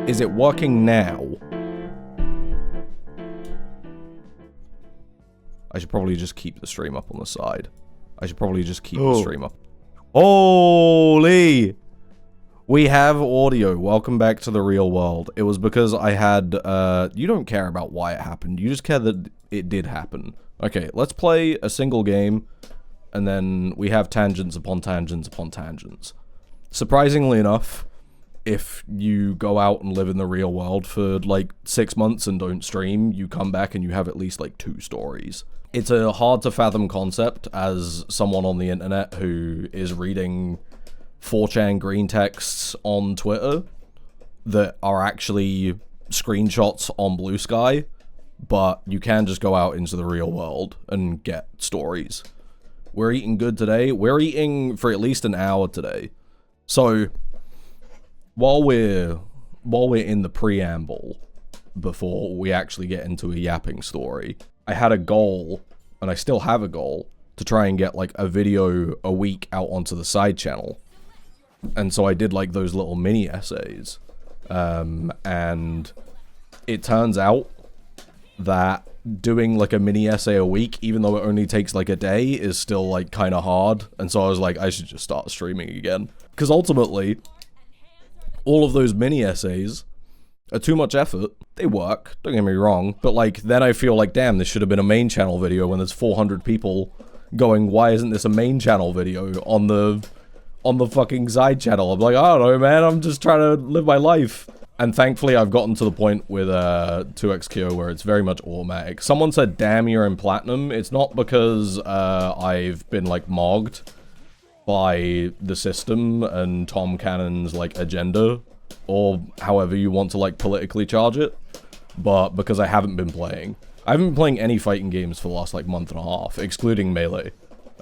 Is it working now? I should probably just keep the stream up on the side. I should probably just keep the stream up. Holy! We have audio. Welcome back to the real world. It was because I had, you don't care about why it happened. You just care that it did happen. Okay, let's play a single game, and then we have tangents upon tangents upon tangents. Surprisingly enough, if you go out and live in the real world for like 6 months and don't stream, you come back and you have at least like 2 stories. It's a hard to fathom concept as someone on the internet who is reading 4chan green texts on Twitter that are actually screenshots on Blue Sky, but you can just go out into the real world and get stories. We're eating good today. We're eating for at least an hour today. So while we're in the preamble, before we actually get into a yapping story, I had a goal, and I still have a goal, to try and get like a video a week out onto the side channel. And so I did like those little mini essays. And it turns out that doing like a mini essay a week, even though it only takes like a day, is still like kind of hard. And so I was like, I should just start streaming again. Because ultimately, all of those mini essays are too much effort. They work, don't get me wrong, but like then I feel like, damn, this should have been a main channel video when there's 400 people going, why isn't this a main channel video on the fucking side channel? I'm like, I don't know, man, I'm just trying to live my life. And thankfully I've gotten to the point with 2xKO where it's very much automatic. Someone said, damn, you're in platinum. It's not because I've been like mogged by the system and Tom Cannon's like agenda, or however you want to like politically charge it, but because I haven't been playing. I haven't been playing any fighting games for the last like month and a half, excluding Melee.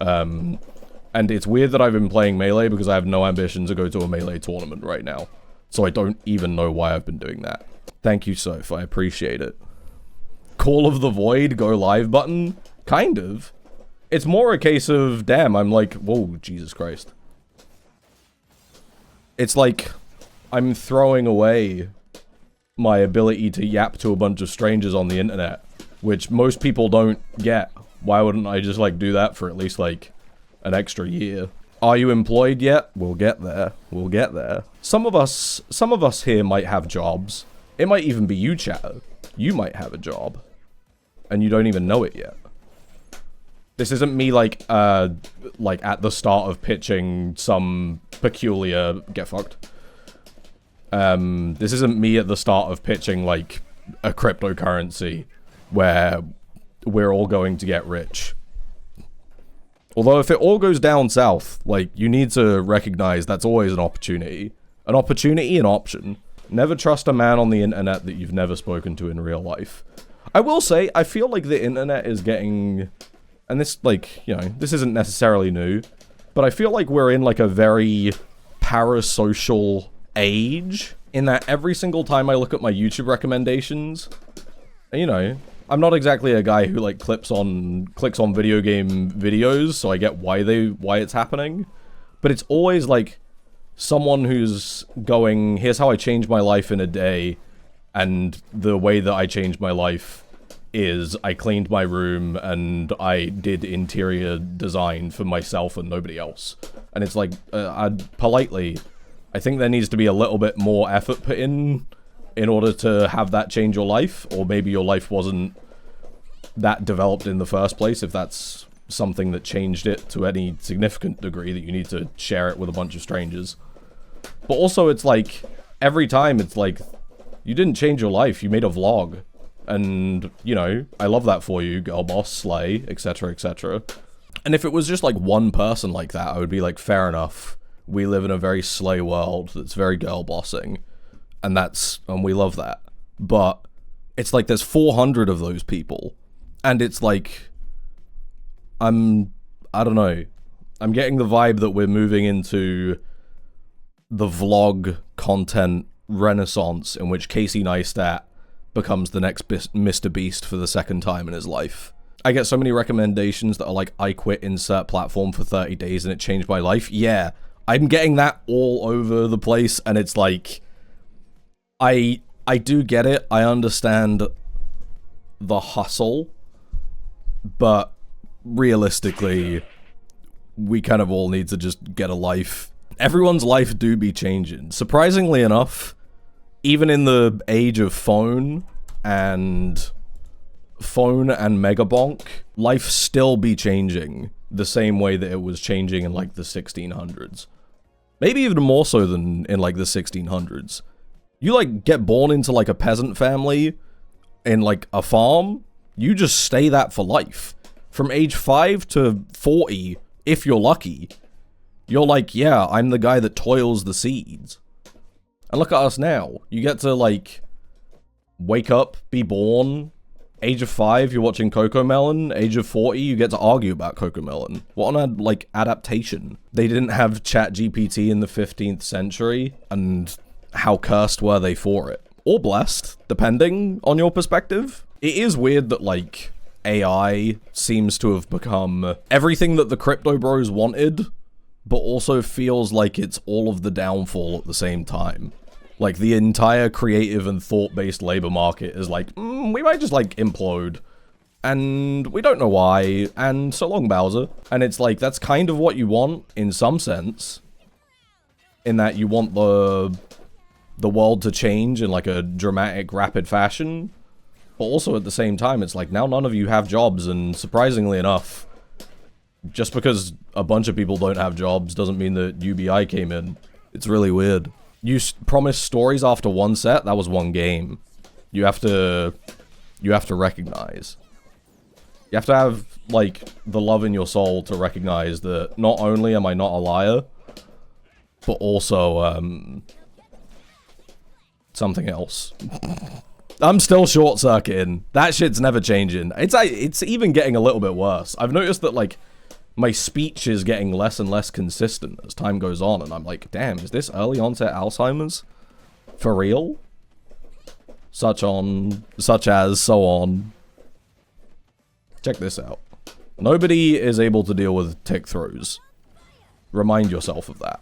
And it's weird that I've been playing Melee because I have no ambition to go to a Melee tournament right now. So I don't even know why I've been doing that. Thank you, Soph, I appreciate it. Call of the Void go live button? Kind of. It's more a case of, damn, I'm like, whoa, Jesus Christ. It's like, I'm throwing away my ability to yap to a bunch of strangers on the internet, which most people don't get. Why wouldn't I just, like, do that for at least, like, an extra year? Are you employed yet? We'll get there. We'll get there. Some of us here might have jobs. It might even be you, chatter. You might have a job, and you don't even know it yet. This isn't me, like at the start of pitching some peculiar... Get fucked. This isn't me at the start of pitching, like, a cryptocurrency where we're all going to get rich. Although if it all goes down south, like, you need to recognize that's always an opportunity. An opportunity, an option. Never trust a man on the internet that you've never spoken to in real life. I will say, I feel like the internet is getting... And this, like, you know, this isn't necessarily new, but I feel like we're in, like, a very parasocial age, in that every single time I look at my YouTube recommendations, you know, I'm not exactly a guy who, like, clicks on video game videos, so I get why it's happening, but it's always, like, someone who's going, here's how I changed my life in a day, and the way that I changed my life is I cleaned my room and I did interior design for myself and nobody else. And it's like, politely, I think there needs to be a little bit more effort put in order to have that change your life, or maybe your life wasn't that developed in the first place, if that's something that changed it to any significant degree that you need to share it with a bunch of strangers. But also it's like, every time it's like, you didn't change your life, you made a vlog. And, you know, I love that for you, girl boss, slay, etc, etc. And if it was just like one person like that, I would be like, fair enough. We live in a very slay world that's very girl bossing. And we love that. But it's like there's 400 of those people. And it's like, I don't know. I'm getting the vibe that we're moving into the vlog content renaissance in which Casey Neistat becomes the next Mr. Beast for the second time in his life. I get so many recommendations that are like, I quit insert platform for 30 days and it changed my life. Yeah, I'm getting that all over the place, and it's like, I do get it. I understand the hustle, but realistically, we kind of all need to just get a life. Everyone's life do be changing. Surprisingly enough, even in the age of phone and Megabonk, life still be changing the same way that it was changing in like the 1600s. Maybe even more so than in like the 1600s. You like get born into like a peasant family in like a farm, you just stay that for life. From age 5 to 40, if you're lucky, you're like, yeah, I'm the guy that toils the seeds. And look at us now. You get to like wake up, be born. Age of 5, you're watching Cocomelon. Age of 40, you get to argue about Cocomelon. What an like adaptation. They didn't have ChatGPT in the 15th century, and how cursed were they for it? Or blessed, depending on your perspective. It is weird that like AI seems to have become everything that the crypto bros wanted, but also feels like it's all of the downfall at the same time. Like, the entire creative and thought-based labor market is like, we might just, like, implode. And we don't know why, and so long, Bowser. And it's like, that's kind of what you want, in some sense. In that you want the world to change in, like, a dramatic, rapid fashion. But also, at the same time, it's like, now none of you have jobs, and surprisingly enough, just because a bunch of people don't have jobs doesn't mean that UBI came in. It's really weird. You promised stories after one set, that was one game. You have to recognize. You have to have, like, the love in your soul to recognize that not only am I not a liar, but also, something else. I'm still short-circuiting. That shit's never changing. It's even getting a little bit worse. I've noticed that, like, my speech is getting less and less consistent as time goes on, and I'm like, damn, is this early onset Alzheimer's? For real? Such as, so on. Check this out. Nobody is able to deal with tick throws. Remind yourself of that.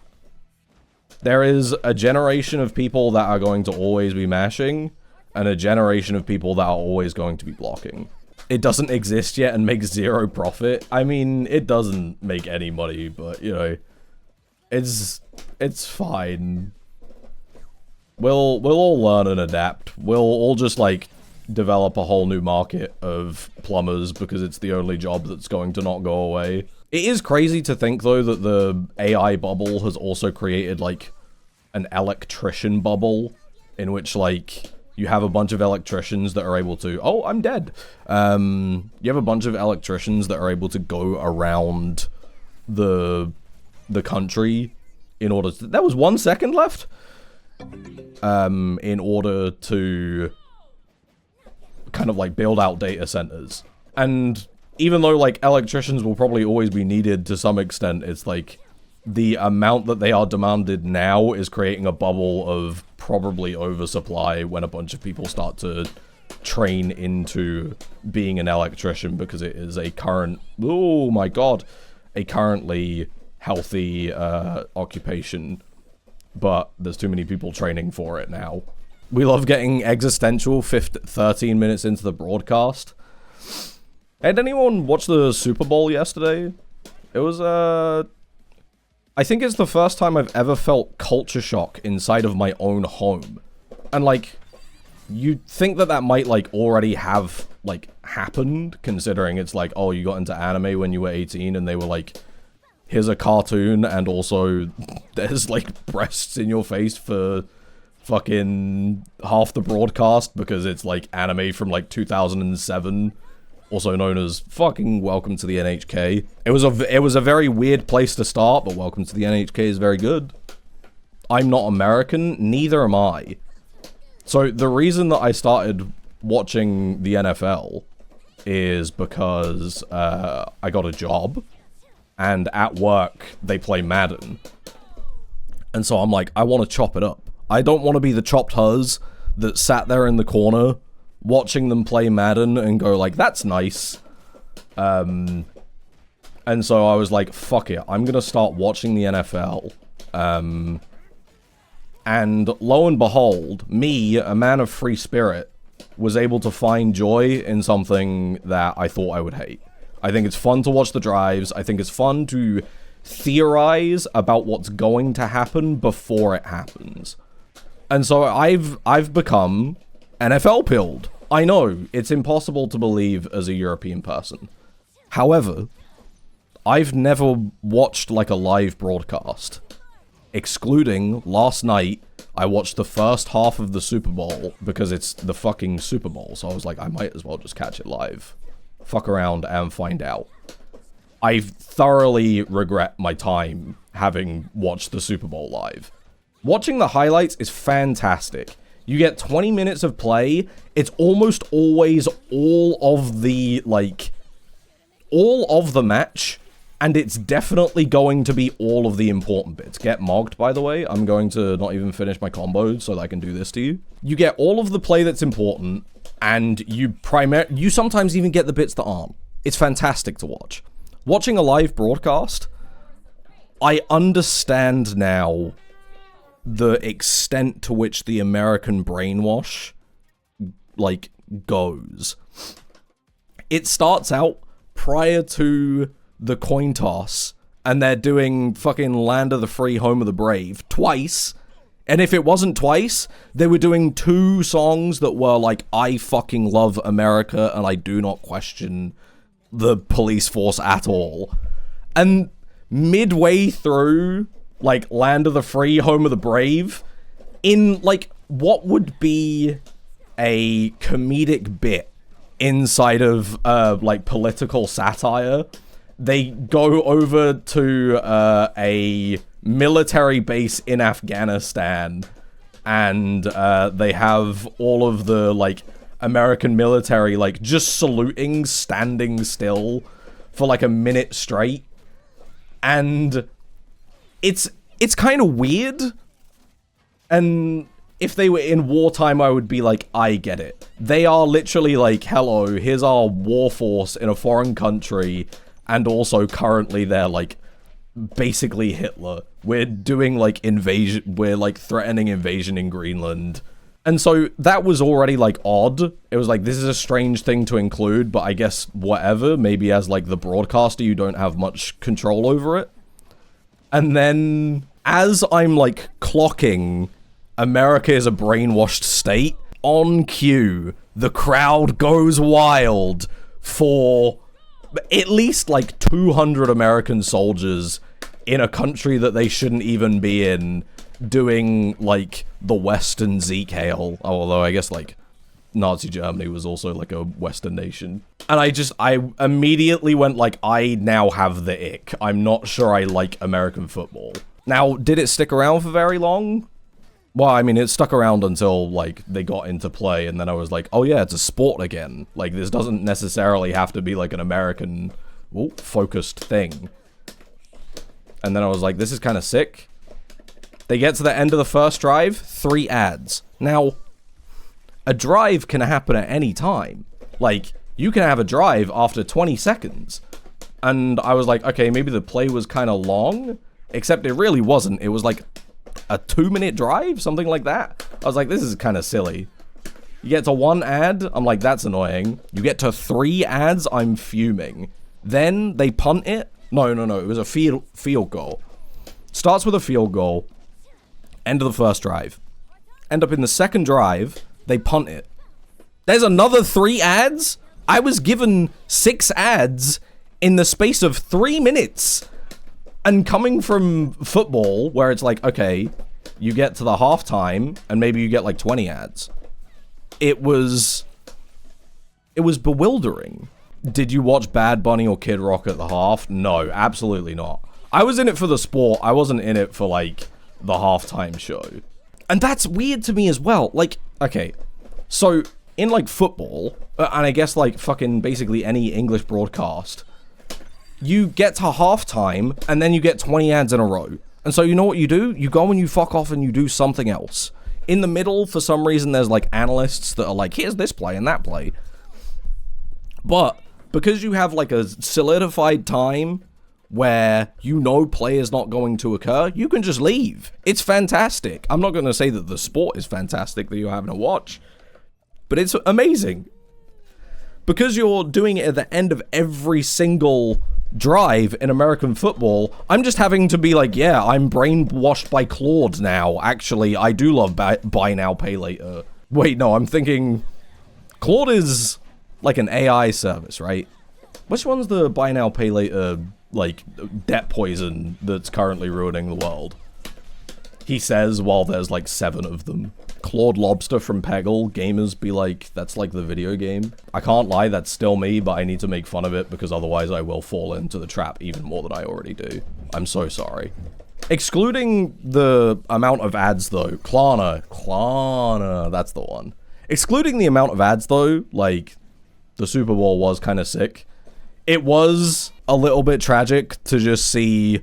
There is a generation of people that are going to always be mashing, and a generation of people that are always going to be blocking. It doesn't exist yet and makes zero profit. I mean, it doesn't make any money, but, you know, it's fine. We'll all learn and adapt. We'll all just, like, develop a whole new market of plumbers because it's the only job that's going to not go away. It is crazy to think, though, that the AI bubble has also created, like, an electrician bubble in which, like, you have a bunch of electricians that are able to... Oh, I'm dead. You have a bunch of electricians that are able to go around the country in order to... There was 1 second left? In order to kind of, like, build out data centers. And even though, like, electricians will probably always be needed to some extent, it's like... The amount that they are demanded now is creating a bubble of probably oversupply when a bunch of people start to train into being an electrician because it is a current, oh my god, a currently healthy occupation, but there's too many people training for it now. We love getting existential 13 minutes into the broadcast. Hey, did anyone watch the Super Bowl yesterday? It was, I think it's the first time I've ever felt culture shock inside of my own home. And, like, you'd think that that might, like, already have, like, happened, considering it's like, oh, you got into anime when you were 18, and they were like, here's a cartoon, and also there's, like, breasts in your face for fucking half the broadcast, because it's, like, anime from, like, 2007. Also known as fucking Welcome to the NHK. It was a very weird place to start, but Welcome to the NHK is very good. I'm not American, neither am I. So the reason that I started watching the NFL is because I got a job, and at work they play Madden. And so I'm like, I want to chop it up. I don't want to be the chopped huzz that sat there in the corner watching them play Madden and go like, that's nice. And so I was like, fuck it, I'm gonna start watching the NFL. And lo and behold, me, a man of free spirit, was able to find joy in something that I thought I would hate. I think it's fun to watch the drives. I think it's fun to theorize about what's going to happen before it happens. And so I've become NFL pilled. I know, it's impossible to believe as a European person. However, I've never watched like a live broadcast. Excluding last night, I watched the first half of the Super Bowl because it's the fucking Super Bowl. So I was like, I might as well just catch it live. Fuck around and find out. I thoroughly regret my time having watched the Super Bowl live. Watching the highlights is fantastic. You get 20 minutes of play. It's almost always all of the match. And it's definitely going to be all of the important bits. Get mogged, by the way. I'm going to not even finish my combo so that I can do this to you. You get all of the play that's important, and you sometimes even get the bits that aren't. It's fantastic to watch. Watching a live broadcast, I understand now the extent to which the American brainwash, goes. It starts out prior to the coin toss, and they're doing fucking Land of the Free, Home of the Brave twice, and if it wasn't twice, they were doing 2 songs that were like, I fucking love America, and I do not question the police force at all. And midway through, Land of the Free, Home of the Brave, in, what would be a comedic bit inside of, political satire, they go over to a military base in Afghanistan, and they have all of the, American military, just saluting, standing still for, a minute straight. And it's kind of weird. And if they were in wartime, I would be like, I get it. They are literally hello, here's our war force in a foreign country, and also currently they're basically Hitler. We're doing invasion, we're threatening invasion in Greenland. And so that was already odd. It was this is a strange thing to include, but I guess whatever, maybe as the broadcaster you don't have much control over it. And then as I'm clocking America is a brainwashed state, on cue the crowd goes wild for at least 200 American soldiers in a country that they shouldn't even be in, doing the Western Zeke hail. Although I guess Nazi Germany was also a Western nation. And I immediately went I now have the ick. I'm not sure I like American football. Now, did it stick around for very long? Well, I mean, it stuck around until, they got into play, and then I was like, oh yeah, it's a sport again. This doesn't necessarily have to be, an American, focused thing. And then I was like, this is kind of sick. They get to the end of the first drive, 3 ads. Now, a drive can happen at any time. You can have a drive after 20 seconds. And I was like, okay, maybe the play was kind of long, except it really wasn't. It was a 2-minute drive, something like that. I was like, this is kind of silly. You get to 1 ad, I'm like, that's annoying. You get to 3 ads, I'm fuming. Then they punt it. No, it was a field goal. Starts with a field goal. End of the first drive. End up in the second drive, they punt it. There's another 3 ads? I was given 6 ads in the space of 3 minutes. And coming from football, where it's okay, you get to the halftime, and maybe you get 20 ads. It was bewildering. Did you watch Bad Bunny or Kid Rock at the half? No, absolutely not. I was in it for the sport. I wasn't in it for the halftime show. And that's weird to me as well. Okay, so in football, and I guess fucking basically any English broadcast, you get to halftime, and then you get 20 ads in a row. And so you know what you do? You go and you fuck off and you do something else. In the middle, for some reason, there's analysts that are here's this play and that play. But because you have like a solidified time where you know play is not going to occur, you can just leave. It's fantastic. I'm not going to say that the sport is fantastic that you're having to watch, but it's amazing. Because you're doing it at the end of every single drive in American football, I'm just having to be like, yeah, I'm brainwashed by Claude now. Actually, I do love buy now, pay later. Wait, no, I'm thinking Claude is like an AI service, right? Which one's the buy now, pay later, like, debt poison that's currently ruining the world? He says while there's like 7 of them. Claude Lobster from Peggle, gamers be like, that's like the video game. I can't lie, that's still me, but I need to make fun of it because otherwise I will fall into the trap even more than I already do. I'm so sorry. Excluding the amount of ads though, Klarna, that's the one. Excluding the amount of ads though, like, the Super Bowl was kind of sick. It was a little bit tragic to just see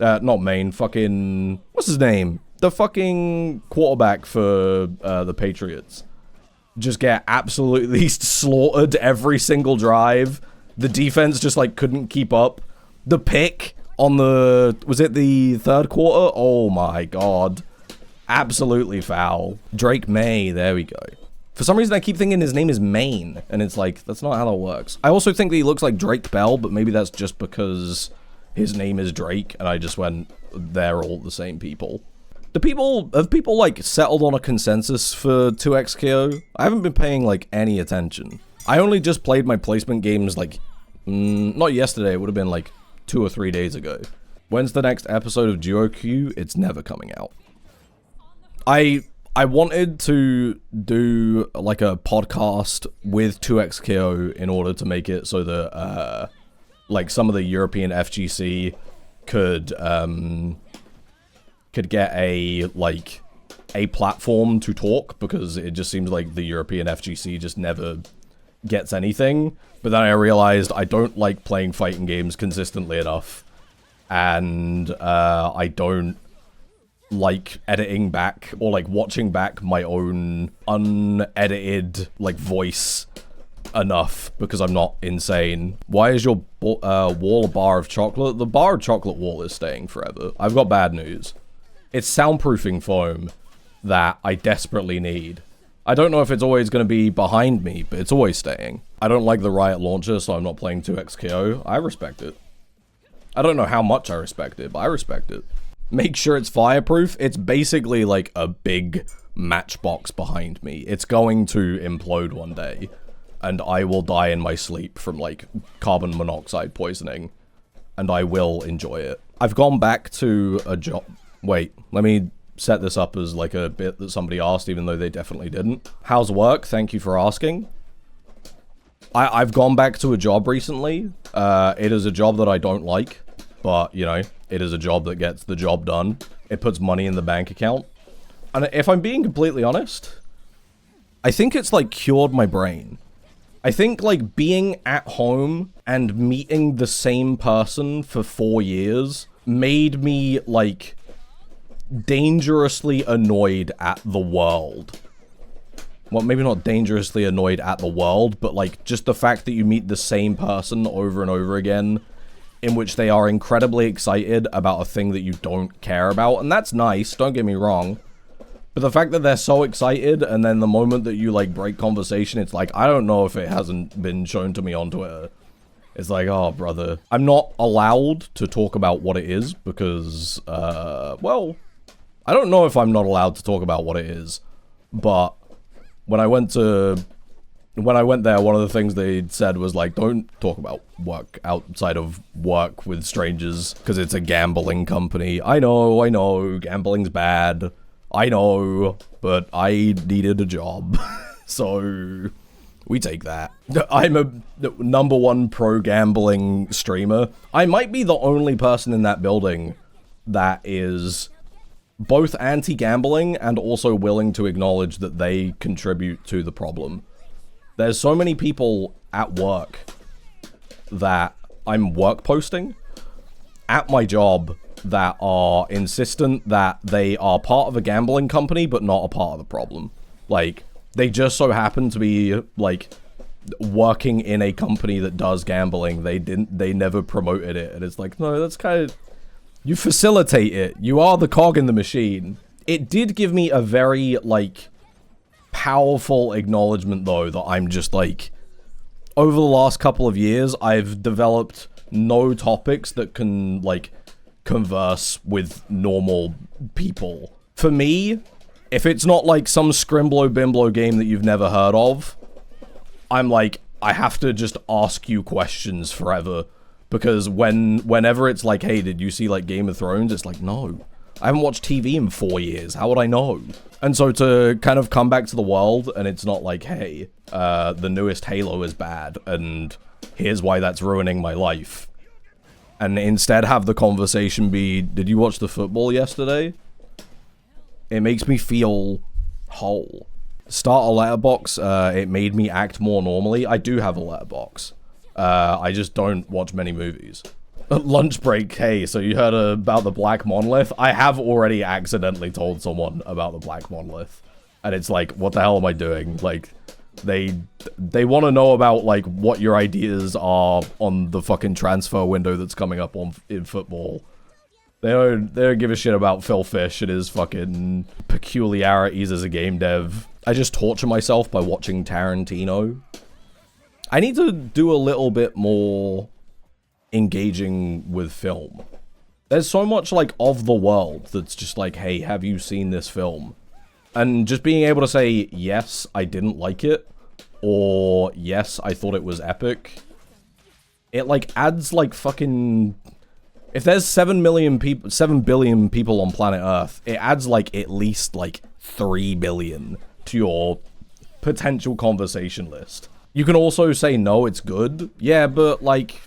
fucking, what's his name? The fucking quarterback for the Patriots just get absolutely slaughtered every single drive. The defense just like couldn't keep up. The pick on was it the 3rd quarter? Oh my god. Absolutely foul. Drake May, there we go. For some reason I keep thinking his name is Maine, and it's like, that's not how that works. I also think that he looks like Drake Bell, but maybe that's just because his name is Drake, and I just went, they're all the same people. Have people like settled on a consensus for 2XKO? I haven't been paying like any attention. I only just played my placement games like, not yesterday, it would have been like 2 or 3 days ago. When's the next episode of GeoQ? It's never coming out. I wanted to do like a podcast with 2XKO in order to make it so that like some of the European FGC could get a platform to talk, because it just seems like the European FGC just never gets anything. But then I realized I don't like playing fighting games consistently enough, and I don't like editing back or like watching back my own unedited like voice enough, because I'm not insane. Why is your wall a bar of chocolate? The bar of chocolate wall is staying forever. I've got bad news. It's soundproofing foam that I desperately need. I don't know if it's always going to be behind me, but it's always staying. I don't like the Riot launcher, so I'm not playing 2XKO. I respect it. I don't know how much I respect it, but I respect it. Make sure it's fireproof. It's basically like a big matchbox behind me. It's going to implode one day, and I will die in my sleep from like carbon monoxide poisoning, and I will enjoy it. I've gone back to a job. Wait, let me set this up as like a bit that somebody asked, even though they definitely didn't. How's work? Thank you for asking. I've gone back to a job recently. It is a job that I don't like, but, you know, it is a job that gets the job done. It puts money in the bank account. And if I'm being completely honest, I think it's, like, cured my brain. I think, like, being at home and meeting the same person for 4 years made me, like, dangerously annoyed at the world. Well, maybe not dangerously annoyed at the world, but, like, just the fact that you meet the same person over and over again, in which they are incredibly excited about a thing that you don't care about, and that's nice, don't get me wrong, but the fact that they're so excited, and then the moment that you, like, break conversation, it's like, I don't know if it hasn't been shown to me on Twitter. It's like, oh, brother. I'm not allowed to talk about what it is, because, well, I don't know if I'm not allowed to talk about what it is, but when I went there, one of the things they said was like, don't talk about work outside of work with strangers, because it's a gambling company. I know, gambling's bad. I know, but I needed a job, so we take that. I'm a #1 pro gambling streamer. I might be the only person in that building that is both anti-gambling and also willing to acknowledge that they contribute to the problem. There's so many people at work that I'm work posting at my job that are insistent that they are part of a gambling company but not a part of the problem. Like, they just so happen to be, like, working in a company that does gambling. They never promoted it, and it's like, no, that's kind of, you facilitate it. You are the cog in the machine. It did give me a very, like, powerful acknowledgement, though, that I'm just, like, over the last couple of years, I've developed no topics that can, like, converse with normal people. For me, if it's not, like, some scrimblow-bimblow game that you've never heard of, I'm like, I have to just ask you questions forever. Because whenever it's like, hey, did you see, like, Game of Thrones? It's like, no. I haven't watched TV in 4 years. How would I know? And so to kind of come back to the world, and it's not like, hey, the newest Halo is bad, and here's why that's ruining my life. And instead have the conversation be, did you watch the football yesterday? It makes me feel whole. Start a letterbox, it made me act more normally. I do have a letterbox. I just don't watch many movies. Lunch break, hey, so you heard about the Black Monolith? I have already accidentally told someone about the Black Monolith. And it's like, what the hell am I doing? Like, they want to know about, like, what your ideas are on the fucking transfer window that's coming up in football. They don't give a shit about Phil Fish and his fucking peculiarities as a game dev. I just torture myself by watching Tarantino. I need to do a little bit more engaging with film. There's so much, like, of the world that's just like, hey, have you seen this film? And just being able to say, yes, I didn't like it, or yes, I thought it was epic. It, like, adds, like, fucking... If there's 7 billion people on planet Earth, it adds, like, at least, like, 3 billion to your potential conversation list. You can also say, no, it's good. Yeah, but, like,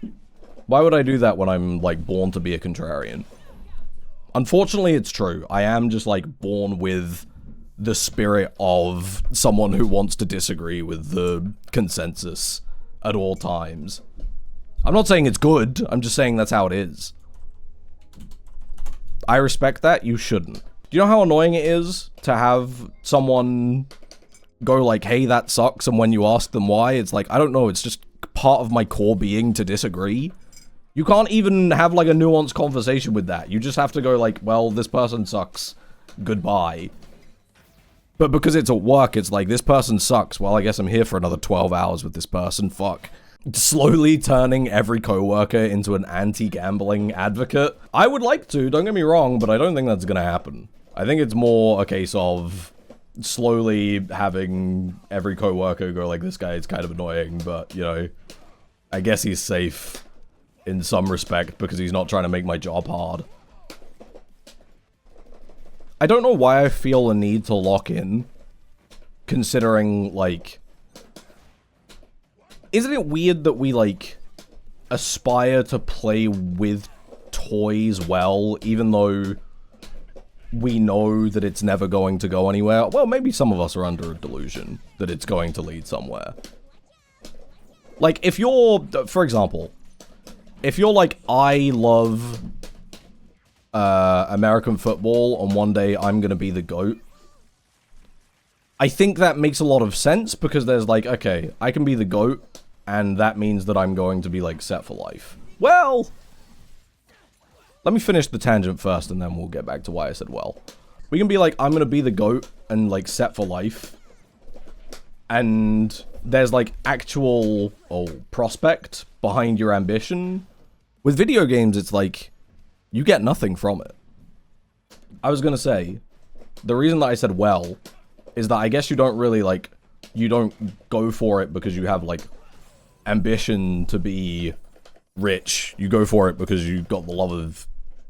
why would I do that when I'm, like, born to be a contrarian? Unfortunately, it's true. I am just, like, born with the spirit of someone who wants to disagree with the consensus at all times. I'm not saying it's good. I'm just saying that's how it is. I respect that. You shouldn't. Do you know how annoying it is to have someone go like, hey, that sucks, and when you ask them why, it's like, I don't know, it's just part of my core being to disagree. You can't even have, like, a nuanced conversation with that. You just have to go like, well, this person sucks. Goodbye. But because it's at work, it's like, this person sucks. Well, I guess I'm here for another 12 hours with this person. Fuck. Slowly turning every coworker into an anti-gambling advocate. I would like to, don't get me wrong, but I don't think that's gonna happen. I think it's more a case of slowly having every coworker go like, this guy is kind of annoying, but, you know, I guess he's safe in some respect because he's not trying to make my job hard. I don't know why I feel a need to lock in, considering, like, isn't it weird that we, like, aspire to play with toys well, even though we know that it's never going to go anywhere? Well, maybe some of us are under a delusion that it's going to lead somewhere. Like, if you're, for example, if you're like, I love American football, and one day I'm gonna be the GOAT, I think that makes a lot of sense, because there's like, okay, I can be the GOAT, and that means that I'm going to be, like, set for life. Well, let me finish the tangent first, and then we'll get back to why I said well. We can be like, I'm gonna be the GOAT, and, like, set for life, and there's, like, actual, prospect behind your ambition. With video games, it's like, you get nothing from it. I was gonna say, the reason that I said well is that I guess you don't really, like, you don't go for it because you have, like, ambition to be rich. You go for it because you've got the love of,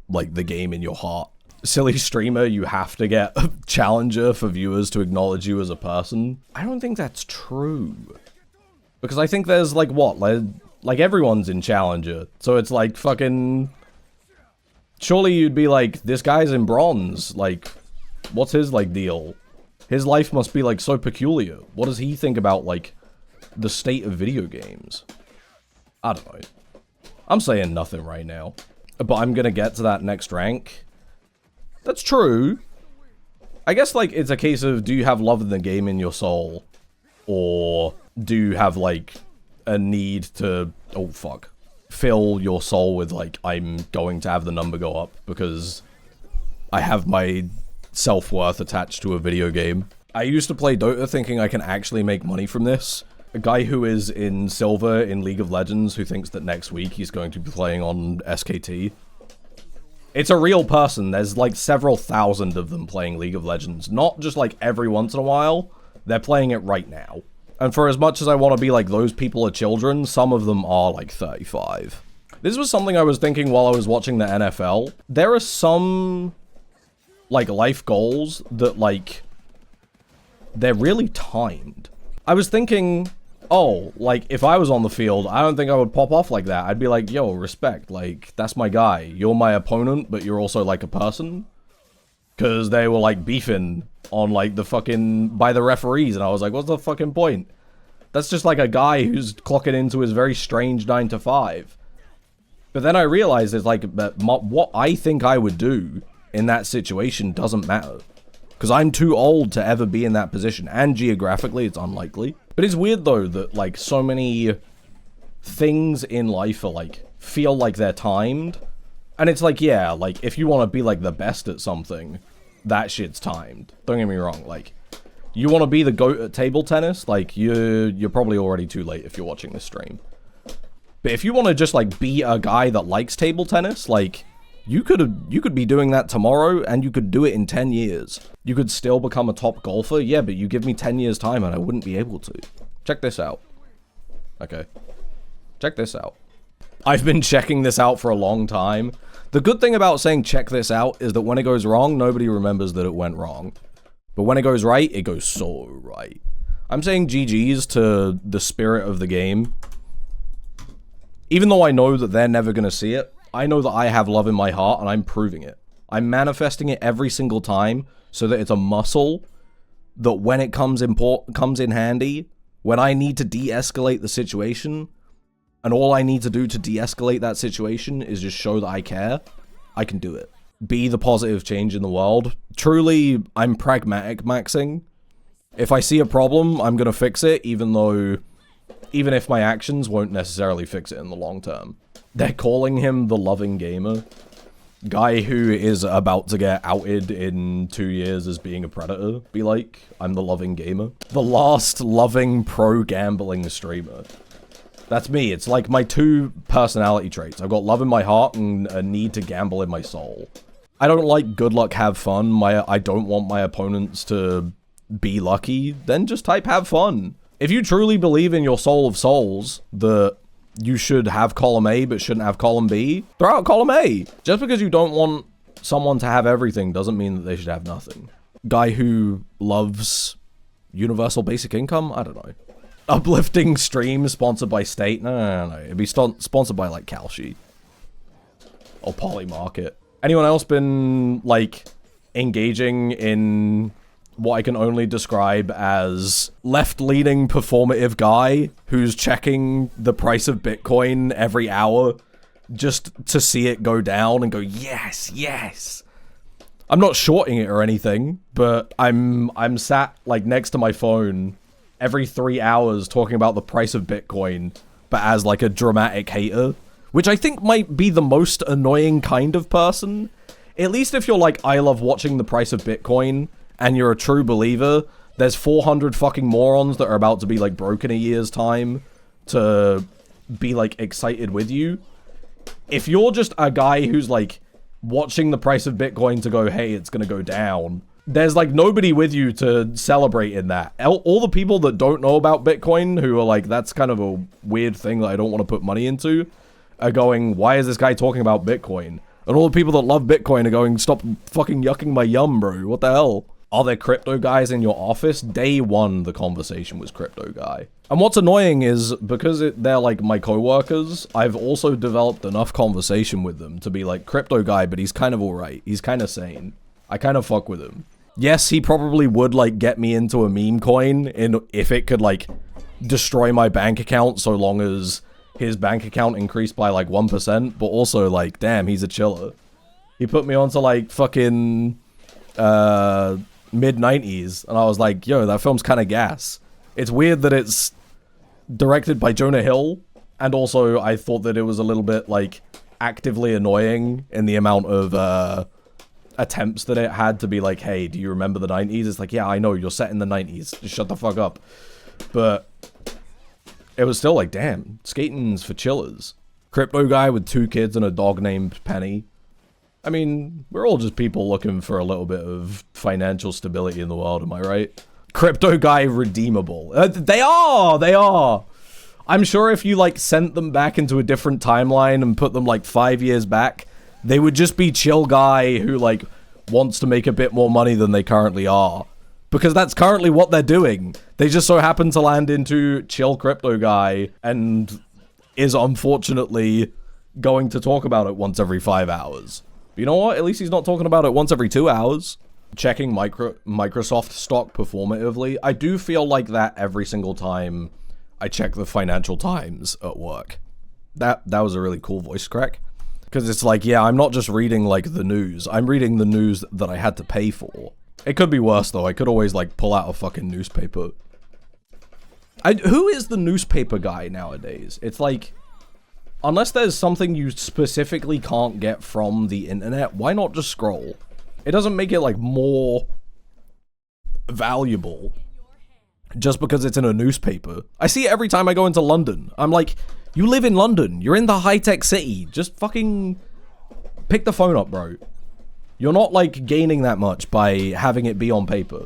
like, the game in your heart. Silly streamer, you have to get a challenger for viewers to acknowledge you as a person. I don't think that's true. Because I think there's, like, what? Like, everyone's in challenger. So it's like, fucking... Surely you'd be like, this guy's in bronze. Like, what's his, like, deal? His life must be, like, so peculiar. What does he think about, like, the state of video games? I don't know. I'm saying nothing right now. But I'm gonna get to that next rank. That's true. I guess, like, it's a case of, do you have love in the game in your soul? or do you have, like, a need to, oh fuck, fill your soul with, like, I'm going to have the number go up because I have my self-worth attached to a video game. I used to play Dota thinking I can actually make money from this. A guy who is in silver in League of Legends who thinks that next week he's going to be playing on SKT. It's a real person. There's like several thousand of them playing League of Legends. Not just like every once in a while. They're playing it right now. And for as much as I want to be like those people are children, some of them are like 35. This was something I was thinking while I was watching the NFL. There are some like life goals that like they're really timed. I was thinking, oh, like, if I was on the field, I don't think I would pop off like that. I'd be like, yo, respect, like, that's my guy. You're my opponent, but you're also, like, a person. Because they were, like, beefing on, like, the fucking, by the referees, and I was like, what's the fucking point? That's just, like, a guy who's clocking into his very strange 9 to 5. But then I realized it's, like, what I think I would do in that situation doesn't matter. Because I'm too old to ever be in that position, and geographically, it's unlikely. But it's weird, though, that, like, so many things in life are, like, feel like they're timed. And it's like, yeah, like, if you want to be, like, the best at something, that shit's timed. Don't get me wrong, like, you want to be the GOAT at table tennis, like, you're probably already too late if you're watching this stream. But if you want to just, like, be a guy that likes table tennis, like, you could be doing that tomorrow, and you could do it in 10 years. You could still become a top golfer, yeah, but you give me 10 years time and I wouldn't be able to. Check this out. Okay. Check this out. I've been checking this out for a long time. The good thing about saying check this out is that when it goes wrong, nobody remembers that it went wrong. But when it goes right, it goes so right. I'm saying GG's to the spirit of the game. Even though I know that they're never going to see it, I know that I have love in my heart, and I'm proving it. I'm manifesting it every single time, so that it's a muscle that when it comes in handy, when I need to de-escalate the situation, and all I need to do to de-escalate that situation is just show that I care, I can do it. Be the positive change in the world. Truly, I'm pragmatic maxing. If I see a problem, I'm gonna fix it, even if my actions won't necessarily fix it in the long term. They're calling him the loving gamer. Guy who is about to get outed in 2 years as being a predator. Be like, I'm the loving gamer. The last loving pro-gambling streamer. That's me. It's like my two personality traits. I've got love in my heart and a need to gamble in my soul. I don't like good luck, have fun. I don't want my opponents to be lucky. Then just type have fun. If you truly believe in your soul of souls, that you should have column A but shouldn't have column B, throw out column A. Just because you don't want someone to have everything doesn't mean that they should have nothing. Guy who loves universal basic income? I don't know. Uplifting stream sponsored by State? No. It'd be sponsored by, like, Kalshi. Or Polymarket. Anyone else been, like, engaging in what I can only describe as left-leaning performative guy who's checking the price of Bitcoin every hour just to see it go down and go, yes, yes. I'm not shorting it or anything, but I'm sat, like, next to my phone every 3 hours talking about the price of Bitcoin, but as, like, a dramatic hater, which I think might be the most annoying kind of person. At least if you're like, I love watching the price of Bitcoin, and you're a true believer, there's 400 fucking morons that are about to be, like, broke in a year's time to be, like, excited with you. If you're just a guy who's, like, watching the price of Bitcoin to go, hey, it's gonna go down, there's, like, nobody with you to celebrate in that. All the people that don't know about Bitcoin, who are like, that's kind of a weird thing that I don't want to put money into, are going, why is this guy talking about Bitcoin? And all the people that love Bitcoin are going, stop fucking yucking my yum, bro. What the hell? Are there crypto guys in your office? Day one, the conversation was crypto guy. And what's annoying is, because they're, like, my coworkers, I've also developed enough conversation with them to be like, crypto guy, but he's kind of alright. He's kind of sane. I kind of fuck with him. Yes, he probably would, like, get me into a meme coin if it could, like, destroy my bank account so long as his bank account increased by, like, 1%, but also, like, damn, he's a chiller. He put me onto, like, fucking, mid-90s, and I was like, yo, that film's kind of gas. It's weird that it's directed by Jonah Hill, and also I thought that it was a little bit, like, actively annoying in the amount of, attempts that it had to be like, hey, do you remember the 90s? It's like, yeah, I know, you're set in the 90s. Just shut the fuck up. But it was still like, damn, skating's for chillers. Crypto guy with 2 kids and a dog named Penny. I mean, we're all just people looking for a little bit of financial stability in the world, am I right? Crypto guy redeemable. They are! I'm sure if you, like, sent them back into a different timeline and put them, like, 5 years back, they would just be chill guy who, like, wants to make a bit more money than they currently are. Because that's currently what they're doing. They just so happen to land into chill crypto guy and is unfortunately going to talk about it once every 5 hours. But you know what? At least he's not talking about it once every 2 hours. Checking Microsoft stock performatively. I do feel like that every single time I check the Financial Times at work. That was a really cool voice crack. Because it's like, yeah, I'm not just reading, like, the news. I'm reading the news that I had to pay for. It could be worse, though. I could always, like, pull out a fucking newspaper. Who is the newspaper guy nowadays? It's like, unless there's something you specifically can't get from the internet, why not just scroll? It doesn't make it, like, more valuable just because it's in a newspaper. I see it every time I go into London. I'm like, you live in London. You're in the high-tech city. Just fucking pick the phone up, bro. You're not, like, gaining that much by having it be on paper.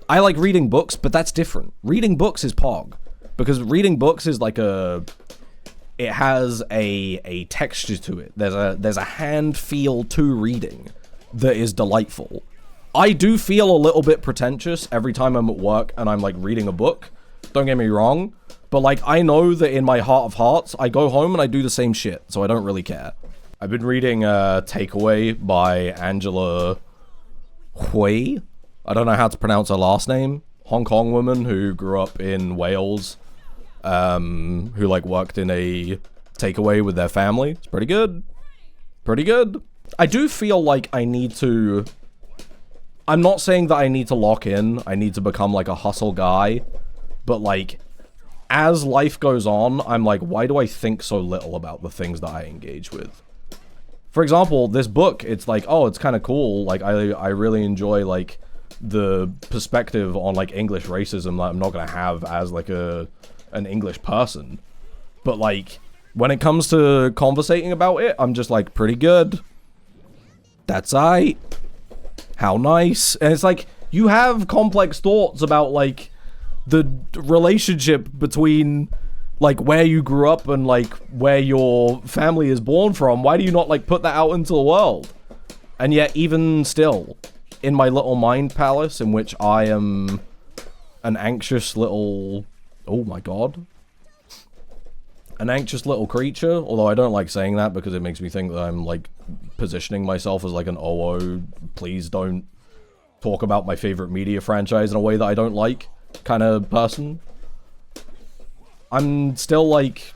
I like reading books, but that's different. Reading books is pog. Because reading books is like it has a texture to it. There's a hand feel to reading that is delightful. I do feel a little bit pretentious every time I'm at work and I'm, like, reading a book. Don't get me wrong. But, like, I know that in my heart of hearts, I go home and I do the same shit, so I don't really care. I've been reading Takeaway by Angela Hui. I don't know how to pronounce her last name. Hong Kong woman who grew up in Wales, who, like, worked in a takeaway with their family. It's pretty good. Pretty good. I do feel like I need to... I'm not saying that I need to lock in. I need to become, like, a hustle guy. But, like, as life goes on, I'm like, why do I think so little about the things that I engage with? For example, this book, it's like, oh, it's kind of cool. Like, I really enjoy, like, the perspective on, like, English racism that I'm not going to have as, like, an English person. But, like, when it comes to conversating about it, I'm just like, pretty good. That's aight. How nice. And it's like, you have complex thoughts about, like, the relationship between, like, where you grew up and, like, where your family is born from. Why do you not, like, put that out into the world? And yet, even still, in my little mind palace, in which I am an anxious little... Oh my god. An anxious little creature, although I don't like saying that because it makes me think that I'm, like, positioning myself as, like, an oh, please don't talk about my favorite media franchise in a way that I don't like kind of person. I'm still, like,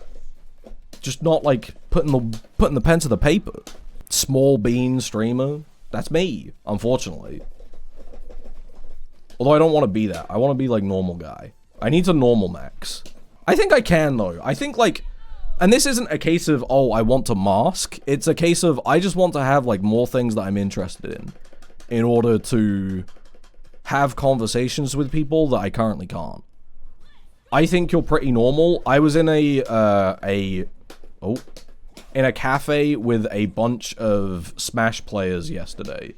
just not, like, putting the pen to the paper. Small bean streamer. That's me, unfortunately. Although I don't want to be that. I want to be, like, normal guy. I need to normal max. I think I can, though. I think, like... And this isn't a case of, oh, I want to mask. It's a case of, I just want to have, like, more things that I'm interested in order to have conversations with people that I currently can't. I think you're pretty normal. I was in in a cafe with a bunch of Smash players yesterday,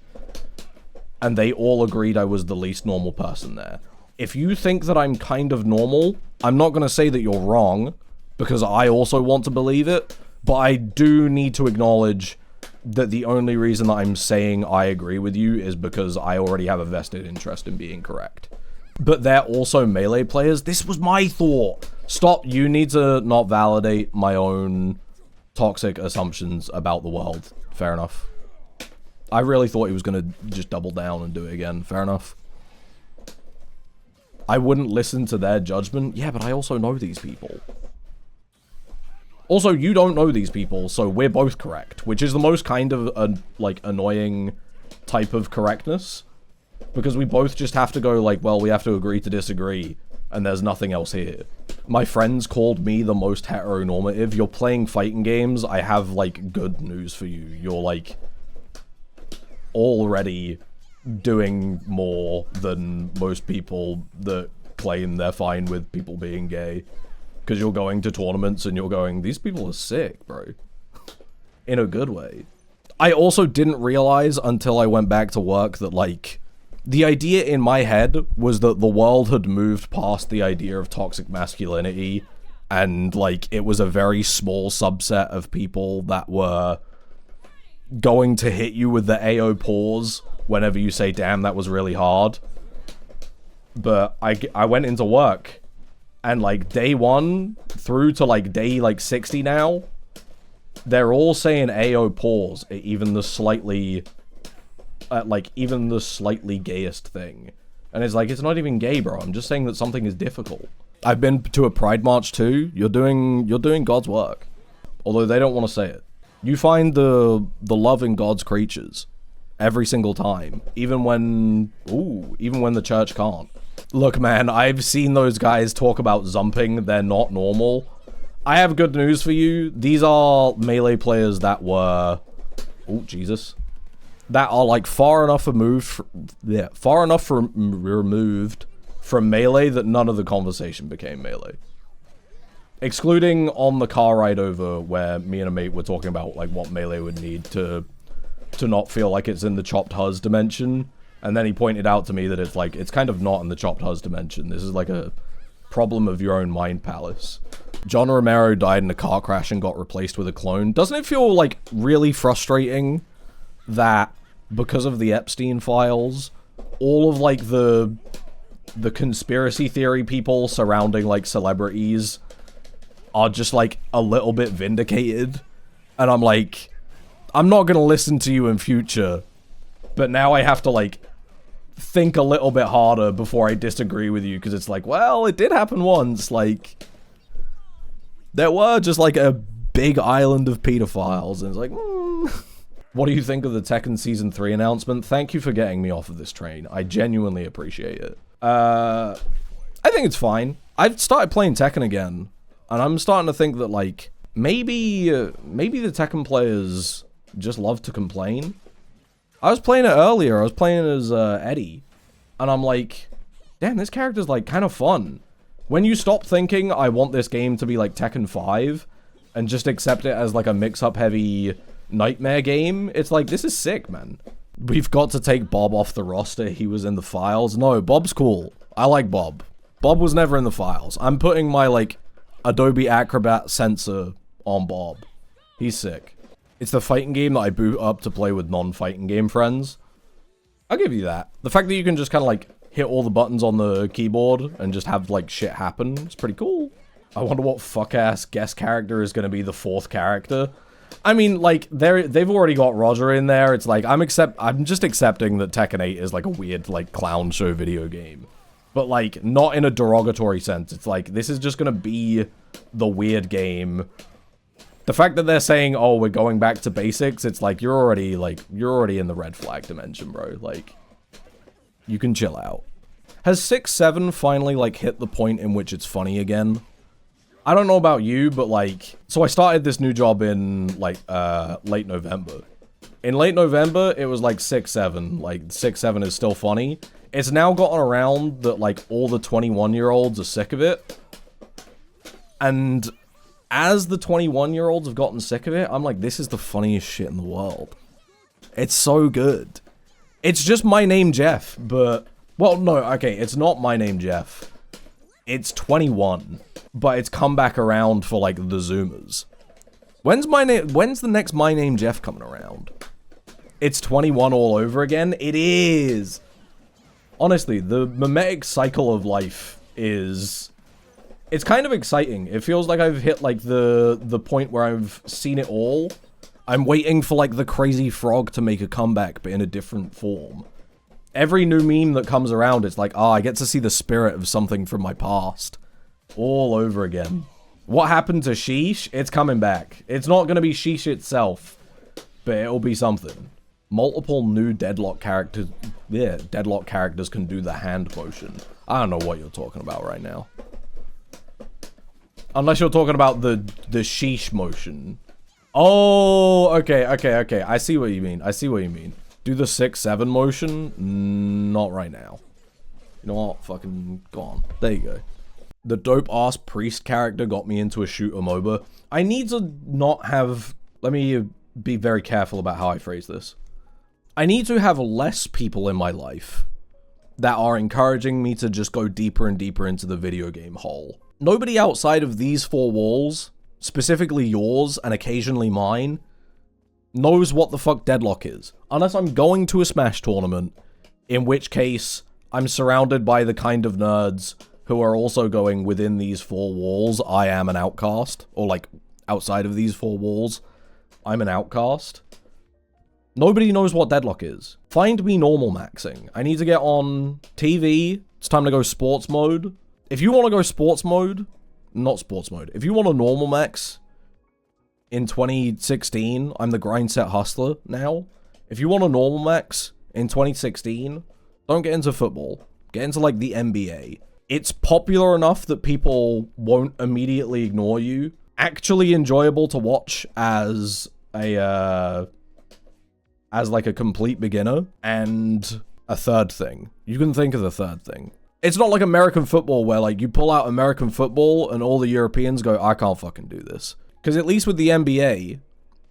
and they all agreed I was the least normal person there. If you think that I'm kind of normal, I'm not going to say that you're wrong, because I also want to believe it, but I do need to acknowledge that the only reason that I'm saying I agree with you is because I already have a vested interest in being correct. But they're also Melee players. This was my thought. Stop. You need to not validate my own toxic assumptions about the world. Fair enough. I really thought he was going to just double down and do it again. Fair enough. I wouldn't listen to their judgment. Yeah, but I also know these people. Also, you don't know these people, so we're both correct, which is the most kind of, like, annoying type of correctness. Because we both just have to go, like, well, we have to agree to disagree, and there's nothing else here. My friends called me the most heteronormative. You're playing fighting games, I have, like, good news for you. You're, like, already doing more than most people that claim they're fine with people being gay. Because you're going to tournaments and you're going, these people are sick, bro. In a good way. I also didn't realize until I went back to work that, like, the idea in my head was that the world had moved past the idea of toxic masculinity, and, like, it was a very small subset of people that were going to hit you with the AO pause whenever you say, damn, that was really hard. But I went into work, and, like, day 1 through to, like, day, like, 60 now, they're all saying AO pause at even the slightly, even the slightly gayest thing. And it's like, it's not even gay, bro. I'm just saying that something is difficult. I've been to a Pride March too. You're doing God's work. Although they don't want to say it. You find the love in God's creatures every single time. Even when the church can't. Look, man, I've seen those guys talk about zumping. They're not normal. I have good news for you. These are Melee players that were... Oh, Jesus. That are, like, far enough removed from Melee that none of the conversation became Melee. Excluding on the car ride over where me and a mate were talking about, like, what Melee would need to not feel like it's in the chopped Huz dimension. And then he pointed out to me that it's, like, it's kind of not in the chopped Huz dimension. This is, like, a problem of your own mind palace. John Romero died in a car crash and got replaced with a clone. Doesn't it feel, like, really frustrating that because of the Epstein files, all of, like, the conspiracy theory people surrounding, like, celebrities are just, like, a little bit vindicated? And I'm like, I'm not gonna listen to you in future, but now I have to, like, think a little bit harder before I disagree with you, because it's like, well, it did happen once, like... There were just, like, a big island of pedophiles, and it's like, What do you think of the Tekken Season 3 announcement? Thank you for getting me off of this train. I genuinely appreciate it. I think it's fine. I've started playing Tekken again, and I'm starting to think that, like, maybe the Tekken players just love to complain. I was playing it earlier. I was playing as Eddie, and I'm like, damn, this character's, like, kind of fun. When you stop thinking, I want this game to be like Tekken 5, and just accept it as like a mix-up heavy nightmare game, it's like, this is sick, man. We've got to take Bob off the roster. He was in the files. No, Bob's cool. I like Bob. Bob was never in the files. I'm putting my, like, Adobe Acrobat sensor on Bob. He's sick. It's the fighting game that I boot up to play with non-fighting game friends. I'll give you that. The fact that you can just kind of, like, hit all the buttons on the keyboard and just have, like, shit happen is pretty cool. I wonder what fuck-ass guest character is going to be the 4th character. I mean, like, they've already got Roger in there. It's like, I'm just accepting that Tekken 8 is, like, a weird, like, clown show video game. But, like, not in a derogatory sense. It's like, this is just going to be the weird game. The fact that they're saying, oh, we're going back to basics, it's like, you're already in the red flag dimension, bro. Like, you can chill out. Has 6-7 finally, like, hit the point in which it's funny again? I don't know about you, but, like... So I started this new job in, like, late November. In late November, it was, like, 6-7. Like, 6-7 is still funny. It's now gotten around that, like, all the 21-year-olds are sick of it. And as the 21-year-olds have gotten sick of it, I'm like, this is the funniest shit in the world. It's so good. It's just My Name Jeff, but... Well, no, okay, it's not My Name Jeff. It's 21. But it's come back around for, like, the Zoomers. When's the next My Name Jeff coming around? It's 21 all over again? It is! Honestly, the mimetic cycle of life is... It's kind of exciting. It feels like I've hit, like, the point where I've seen it all. I'm waiting for, like, the crazy frog to make a comeback, but in a different form. Every new meme that comes around, it's like, oh, I get to see the spirit of something from my past. All over again. What happened to Sheesh? It's coming back. It's not gonna be Sheesh itself, but it'll be something. Multiple new Deadlock characters. yeah, Deadlock characters can do the hand motion. I don't know what you're talking about right now. Unless you're talking about the sheesh motion. Oh, okay. I see what you mean. Do the 6-7 motion? Not right now. You know what? Fucking go on. There you go. The dope-ass priest character got me into a shooter MOBA. I need to not have... Let me be very careful about how I phrase this. I need to have less people in my life that are encouraging me to just go deeper and deeper into the video game hole. Nobody outside of these four walls, specifically yours and occasionally mine, knows what the fuck Deadlock is. Unless I'm going to a Smash tournament, in which case I'm surrounded by the kind of nerds who are also going within these four walls. I am an outcast. Or like, outside of these four walls, I'm an outcast. Nobody knows what Deadlock is. Find me normal maxing. I need to get on TV. It's time to go sports mode. If you want to go sports mode, not sports mode. If you want a normal max in 2016, I'm the grind set hustler now. If you want a normal max in 2016, don't get into football. Get into like the NBA. It's popular enough that people won't immediately ignore you. Actually enjoyable to watch as a like a complete beginner. And a third thing. You can think of the third thing. It's not like American football where like you pull out American football and all the Europeans go, I can't fucking do this. Because at least with the NBA,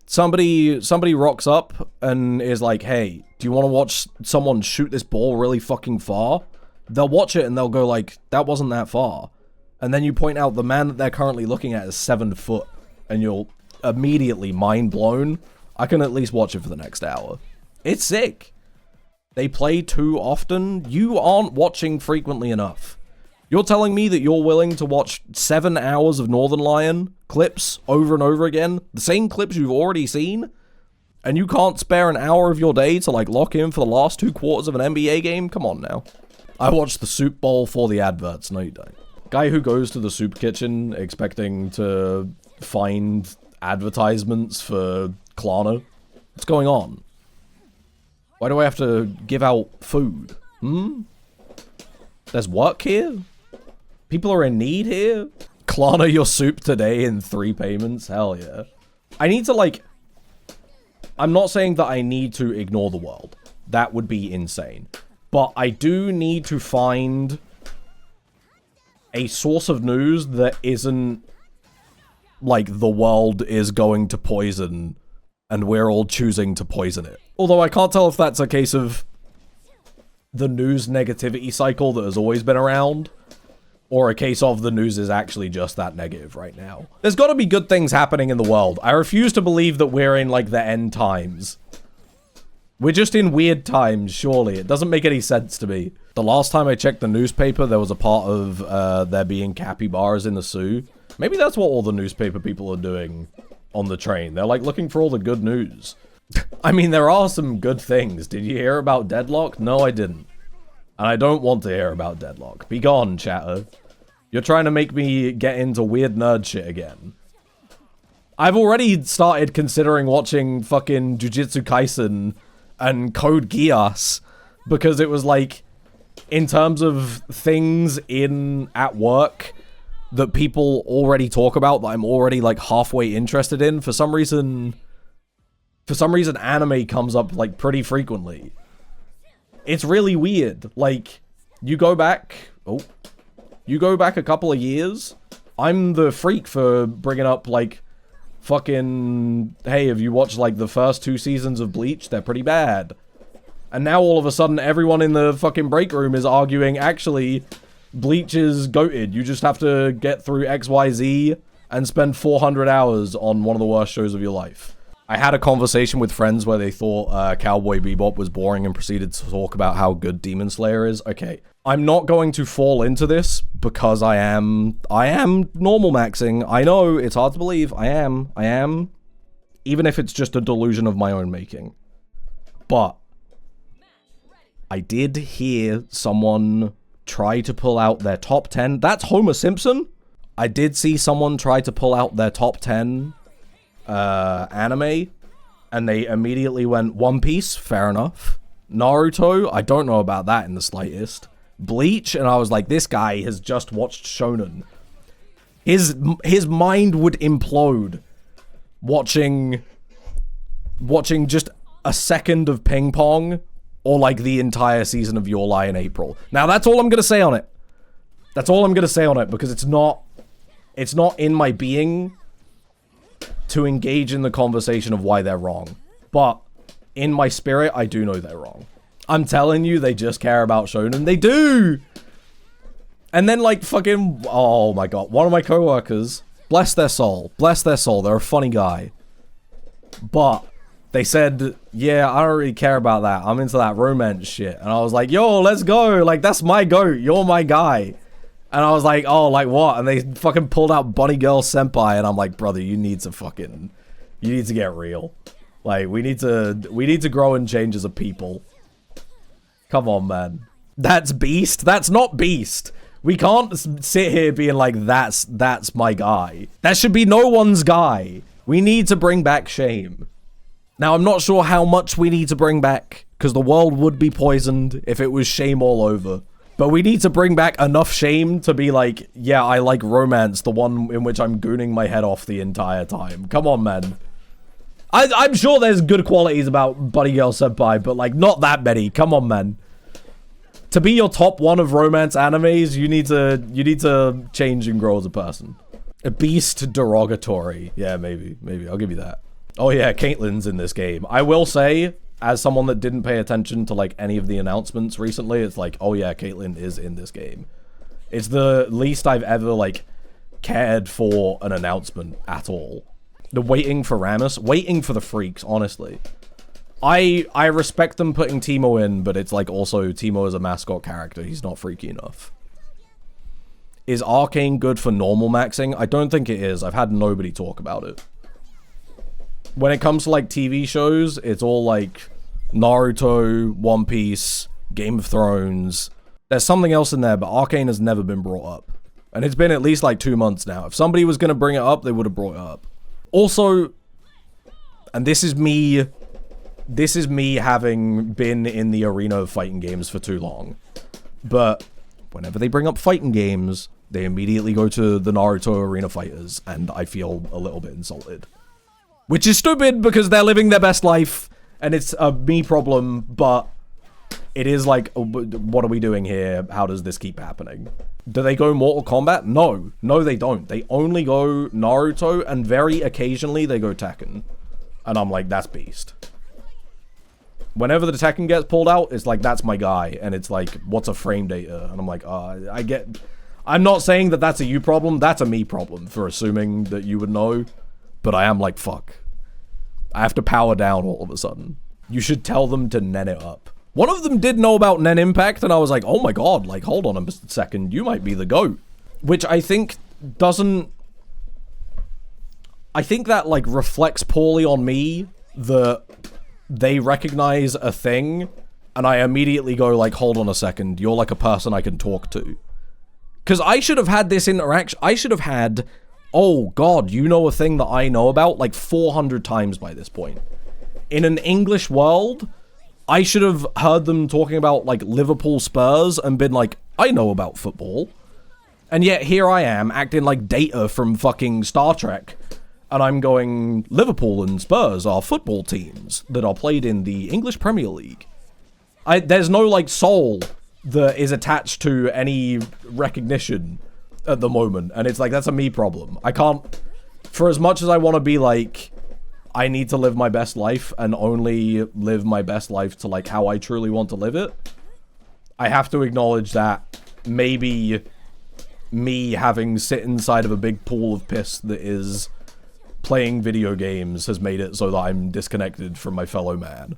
somebody rocks up and is like, hey, do you want to watch someone shoot this ball really fucking far? They'll watch it and they'll go like, that wasn't that far. And then you point out the man that they're currently looking at is 7 foot and you're immediately mind blown. I can at least watch it for the next hour. It's sick. They play too often. You aren't watching frequently enough. You're telling me that you're willing to watch 7 hours of Northern Lion clips over and over again? The same clips you've already seen? And you can't spare an hour of your day to like lock in for the last 2 quarters of an NBA game? Come on now. I watched the Soup Bowl for the adverts. No, you don't. Guy who goes to the soup kitchen expecting to find advertisements for Klarna. What's going on? Why do I have to give out food? There's work here? People are in need here? Klarna your soup today in 3 payments? Hell yeah. I need to like... I'm not saying that I need to ignore the world. That would be insane. But I do need to find a source of news that isn't like the world is going to poison and we're all choosing to poison it. Although I can't tell if that's a case of the news negativity cycle that has always been around, or a case of the news is actually just that negative right now. There's got to be good things happening in the world. I refuse to believe that we're in like the end times. We're just in weird times, surely. It doesn't make any sense to me. The last time I checked the newspaper, there was a part of there being capybaras in the zoo. Maybe that's what all the newspaper people are doing on the train. They're like looking for all the good news. I mean, there are some good things. Did you hear about Deadlock? No, I didn't. And I don't want to hear about Deadlock. Be gone, chatter. You're trying to make me get into weird nerd shit again. I've already started considering watching fucking Jujutsu Kaisen and Code Geass because it was like, in terms of things at work that people already talk about that I'm already like halfway interested in, for some reason anime comes up like pretty frequently. It's really weird. Like, you go back a couple of years, I'm the freak for bringing up like fucking, hey, have you watched like the first 2 seasons of Bleach? They're pretty bad. And now all of a sudden everyone in the fucking break room is arguing, actually, Bleach is goated. You just have to get through XYZ and spend 400 hours on one of the worst shows of your life. I had a conversation with friends where they thought Cowboy Bebop was boring and proceeded to talk about how good Demon Slayer is. Okay, I'm not going to fall into this because I am normal maxing. I know, it's hard to believe. I am. Even if it's just a delusion of my own making. But I did hear someone try to pull out their top 10. That's Homer Simpson. I did see someone try to pull out their top 10 anime, and they immediately went One Piece. Fair enough. Naruto, I don't know about that in the slightest. Bleach, and I was like, this guy has just watched shonen. His mind would implode watching just a second of ping pong or like the entire season of Your Lie in April. Now that's all I'm gonna say on it. That's all I'm gonna say on it, because it's not in my being to engage in the conversation of why they're wrong. But in my spirit, I do know they're wrong. I'm telling you, they just care about shonen. They do! And then, like, fucking... Oh, my God. One of my coworkers, bless their soul. Bless their soul. They're a funny guy. But they said, yeah, I don't really care about that. I'm into that romance shit. And I was like, yo, let's go. Like, that's my goat. You're my guy. And I was like, oh, like what? And they fucking pulled out Bunny Girl Senpai. And I'm like, brother, you need to get real. Like, we need to grow and change as a people. Come on, man. That's Beast? That's not Beast. We can't sit here being like, that's my guy. That should be no one's guy. We need to bring back shame. Now, I'm not sure how much we need to bring back, because the world would be poisoned if it was shame all over. But we need to bring back enough shame to be like, yeah, I like romance, the one in which I'm gooning my head off the entire time. Come on, man. I'm sure there's good qualities about Bunny Girl Senpai, but like, not that many. Come on, man. To be your top one of romance animes, you need to change and grow as a person. A beast derogatory. Yeah, maybe. I'll give you that. Oh yeah, Caitlyn's in this game. I will say, as someone that didn't pay attention to like any of the announcements recently, it's like, oh yeah, Caitlyn is in this game. It's the least I've ever like cared for an announcement at all. The waiting for Rammus, waiting for the freaks, honestly. I respect them putting Teemo in, but it's like also Teemo is a mascot character. He's not freaky enough. Is Arcane good for normal maxing? I don't think it is. I've had nobody talk about it. When it comes to like TV shows, it's all like Naruto, One Piece, Game of Thrones. There's something else in there, but Arcane has never been brought up. And it's been at least like 2 months now. If somebody was going to bring it up, they would have brought it up. Also, and this is me having been in the arena of fighting games for too long. But whenever they bring up fighting games, they immediately go to the Naruto arena fighters, and I feel a little bit insulted. Which is stupid, because they're living their best life, and it's a me problem, but it is like, what are we doing here? How does this keep happening? Do they go Mortal Kombat? No. No, they don't. They only go Naruto, and very occasionally they go Tekken. And I'm like, that's Beast. Whenever the Tekken gets pulled out, it's like, that's my guy. And it's like, what's a frame data? And I'm like, I'm not saying that that's a you problem. That's a me problem for assuming that you would know. But I am like, fuck. I have to power down all of a sudden. You should tell them to nen it up. One of them did know about Nen Impact, and I was like, oh my god, like, hold on a second, you might be the GOAT. Which I think doesn't... I think that, like, reflects poorly on me, that they recognize a thing, and I immediately go, like, hold on a second, you're like a person I can talk to. Because I should have had this interaction, I should have had, oh god, you know a thing that I know about, like, 400 times by this point. In an English world... I should have heard them talking about, like, Liverpool Spurs and been like, I know about football. And yet here I am acting like Data from fucking Star Trek. And I'm going, Liverpool and Spurs are football teams that are played in the English Premier League. There's no, like, soul that is attached to any recognition at the moment. And it's like, that's a me problem. I can't, for as much as I want to be like... I need to live my best life and only live my best life to like how I truly want to live it. I have to acknowledge that maybe me having sit inside of a big pool of piss that is playing video games has made it so that I'm disconnected from my fellow man.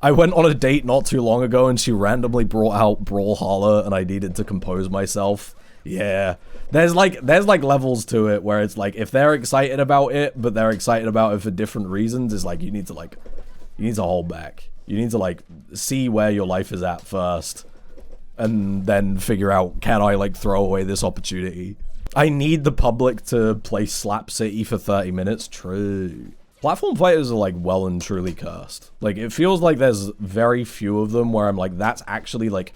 I went on a date not too long ago and she randomly brought out Brawlhalla and I needed to compose myself. Yeah, there's like levels to it where it's like if they're excited about it, but they're excited about it for different reasons, it's like you need to hold back. You need to like see where your life is at first, and then figure out, can I like throw away this opportunity? I need the public to play Slap City for 30 minutes. True. Platform fighters are, like, well and truly cursed. Like, it feels like there's very few of them where I'm like, that's actually, like,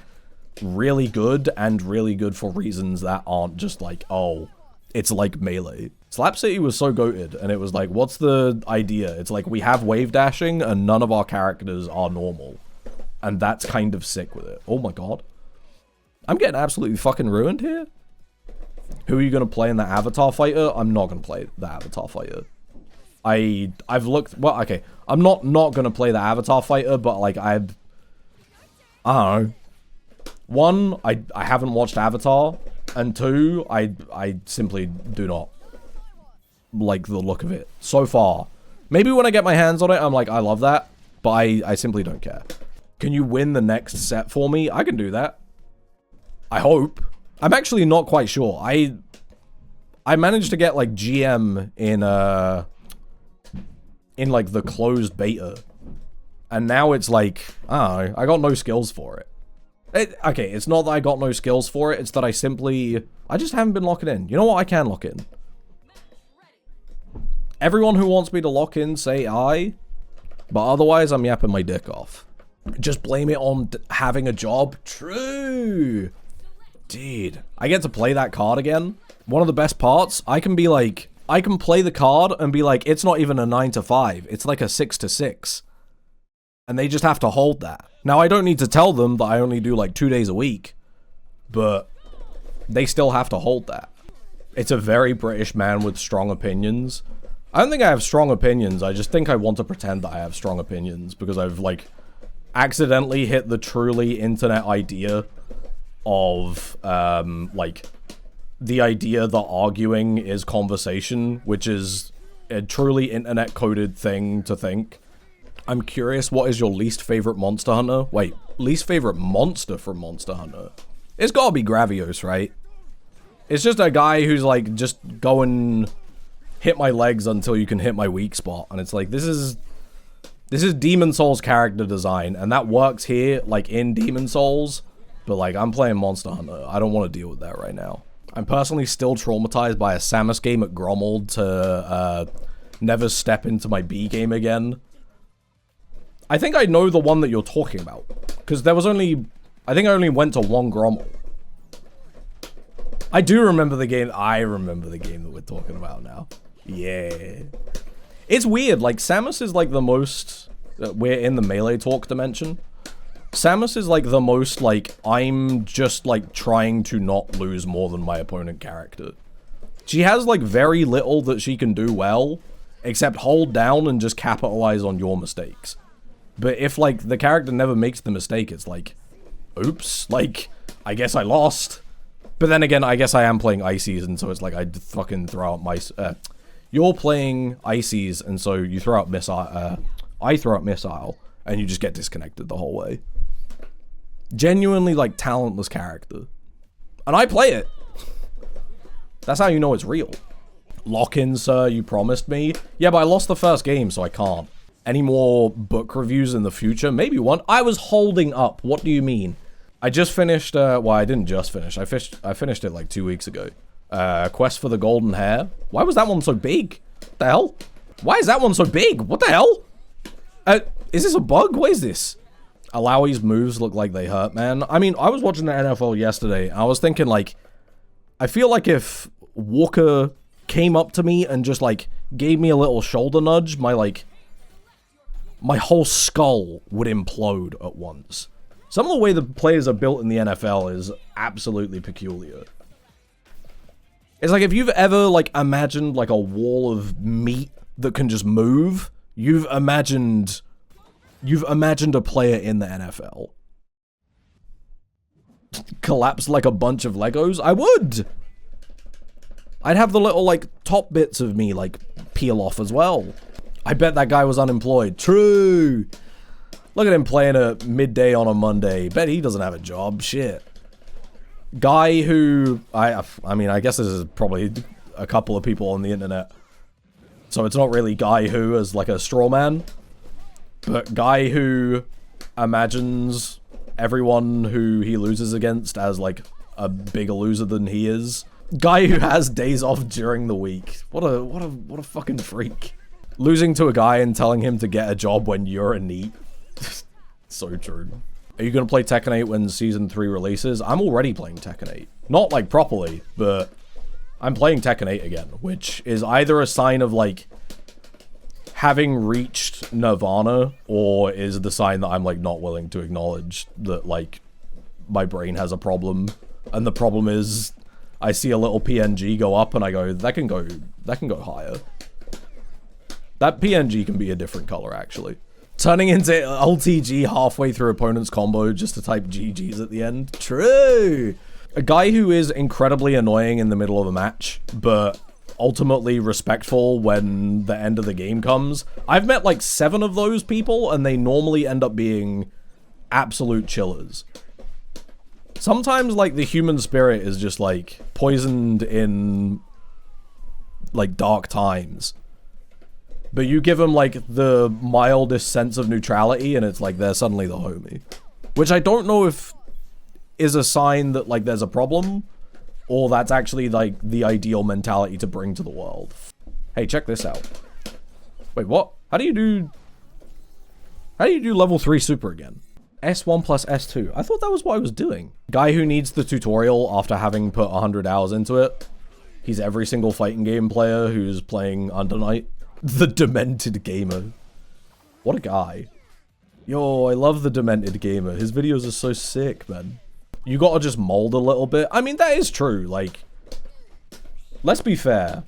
really good and really good for reasons that aren't just like, oh, it's like Melee. Slap City was so goated, and it was like, what's the idea? It's like, we have wave dashing, and none of our characters are normal. And that's kind of sick with it. Oh my god. I'm getting absolutely fucking ruined here. Who are you going to play in the Avatar fighter? I'm not going to play the Avatar fighter. I've looked, well, okay. I'm not going to play the Avatar fighter, but like, I don't know. One, I haven't watched Avatar, and two, I simply do not like the look of it so far. Maybe when I get my hands on it, I'm like, I love that, but I simply don't care. Can you win the next set for me? I can do that. I hope. I'm actually not quite sure. I managed to get like GM in like the closed beta, and now it's like, I don't know, I got no skills for it. Okay, it's not that I got no skills for it, it's that I just haven't been locking in. You know what? I can lock in. Everyone who wants me to lock in, say aye. But otherwise, I'm yapping my dick off. Just blame it on having a job. True. Dude, I get to play that card again. One of the best parts, I can be like, I can play the card and be like, it's not even a 9 to 5. It's like a 6 to 6. And they just have to hold that. Now, I don't need to tell them that I only do like 2 days a week, but they still have to hold that. It's a very British man with strong opinions. I don't think I have strong opinions. I just think I want to pretend that I have strong opinions because I've like accidentally hit the truly internet idea of like the idea that arguing is conversation, which is a truly internet coded thing to think. I'm curious, what is your least favorite Monster Hunter? Wait, least favorite monster from Monster Hunter? It's gotta be Gravios, right? It's just a guy who's like, just go and hit my legs until you can hit my weak spot. And it's like, this is Demon Souls character design, and that works here, like in Demon Souls, but like, I'm playing Monster Hunter. I don't want to deal with that right now. I'm personally still traumatized by a Samus game at Gromald to never step into my B game again. I think I know the one that you're talking about, because there was only, I think I only went to one Grommel. I do remember the game. I remember the game that we're talking about now. Yeah. It's weird, like, Samus is like the most, we're in the melee talk dimension. Samus is like the most, like, I'm just like trying to not lose more than my opponent character. She has like very little that she can do well, except hold down and just capitalize on your mistakes. But if, like, the character never makes the mistake, it's like, oops, like, I guess I lost. But then again, I guess I am playing Ices, and so it's like, I fucking throw out my, you're playing Ices, and so you throw out Missile, I throw out Missile, and you just get disconnected the whole way. Genuinely, like, talentless character. And I play it. That's how you know it's real. Lock in, sir, you promised me. Yeah, but I lost the first game, so I can't. Any more book reviews in the future? Maybe one. I was holding up. What do you mean? I just finished, well, I didn't just finish. I finished it like 2 weeks ago. Quest for the Golden Hair. Why was that one so big? What the hell? Why is that one so big? What the hell? Is this a bug? What is this? Alawi's moves look like they hurt, man. I mean, I was watching the NFL yesterday, and I was thinking, like, I feel like if Walker came up to me and just, like, gave me a little shoulder nudge, my whole skull would implode at once. Some of the way the players are built in the NFL is absolutely peculiar. It's like if you've ever, like, imagined, like, a wall of meat that can just move, you've imagined a player in the NFL. Collapse like a bunch of Legos? I would! I'd have the little, like, top bits of me, like, peel off as well. I bet that guy was unemployed. True! Look at him playing at midday on a Monday. Bet he doesn't have a job. Shit. Guy who... I mean, I guess this is probably a couple of people on the internet. So it's not really guy who as, like, a straw man. But guy who imagines everyone who he loses against as, like, a bigger loser than he is. Guy who has days off during the week. What a fucking freak. Losing to a guy and telling him to get a job when you're a NEET. So true. Are you going to play Tekken 8 when Season 3 releases? I'm already playing Tekken 8. Not, like, properly, but I'm playing Tekken 8 again, which is either a sign of, like, having reached Nirvana, or is the sign that I'm, like, not willing to acknowledge that, like, my brain has a problem. And the problem is, I see a little PNG go up and I go, that can go higher. That PNG can be a different color, actually. Turning into LTG halfway through opponent's combo just to type GG's at the end. True! A guy who is incredibly annoying in the middle of a match, but ultimately respectful when the end of the game comes. I've met like 7 of those people, and they normally end up being absolute chillers. Sometimes, like, the human spirit is just, like, poisoned in, like, dark times. But you give them, like, the mildest sense of neutrality, and it's like they're suddenly the homie. Which I don't know if is a sign that, like, there's a problem, or that's actually, like, the ideal mentality to bring to the world. Hey, check this out. Wait, what? How do you do level 3 super again? S1 plus S2. I thought that was what I was doing. Guy who needs the tutorial after having put 100 hours into it. He's every single fighting game player who's playing Under Night. The Demented Gamer. What a guy. Yo, I love the Demented Gamer. His videos are so sick, man. You gotta just mold a little bit. I mean, that is true. Like, let's be fair.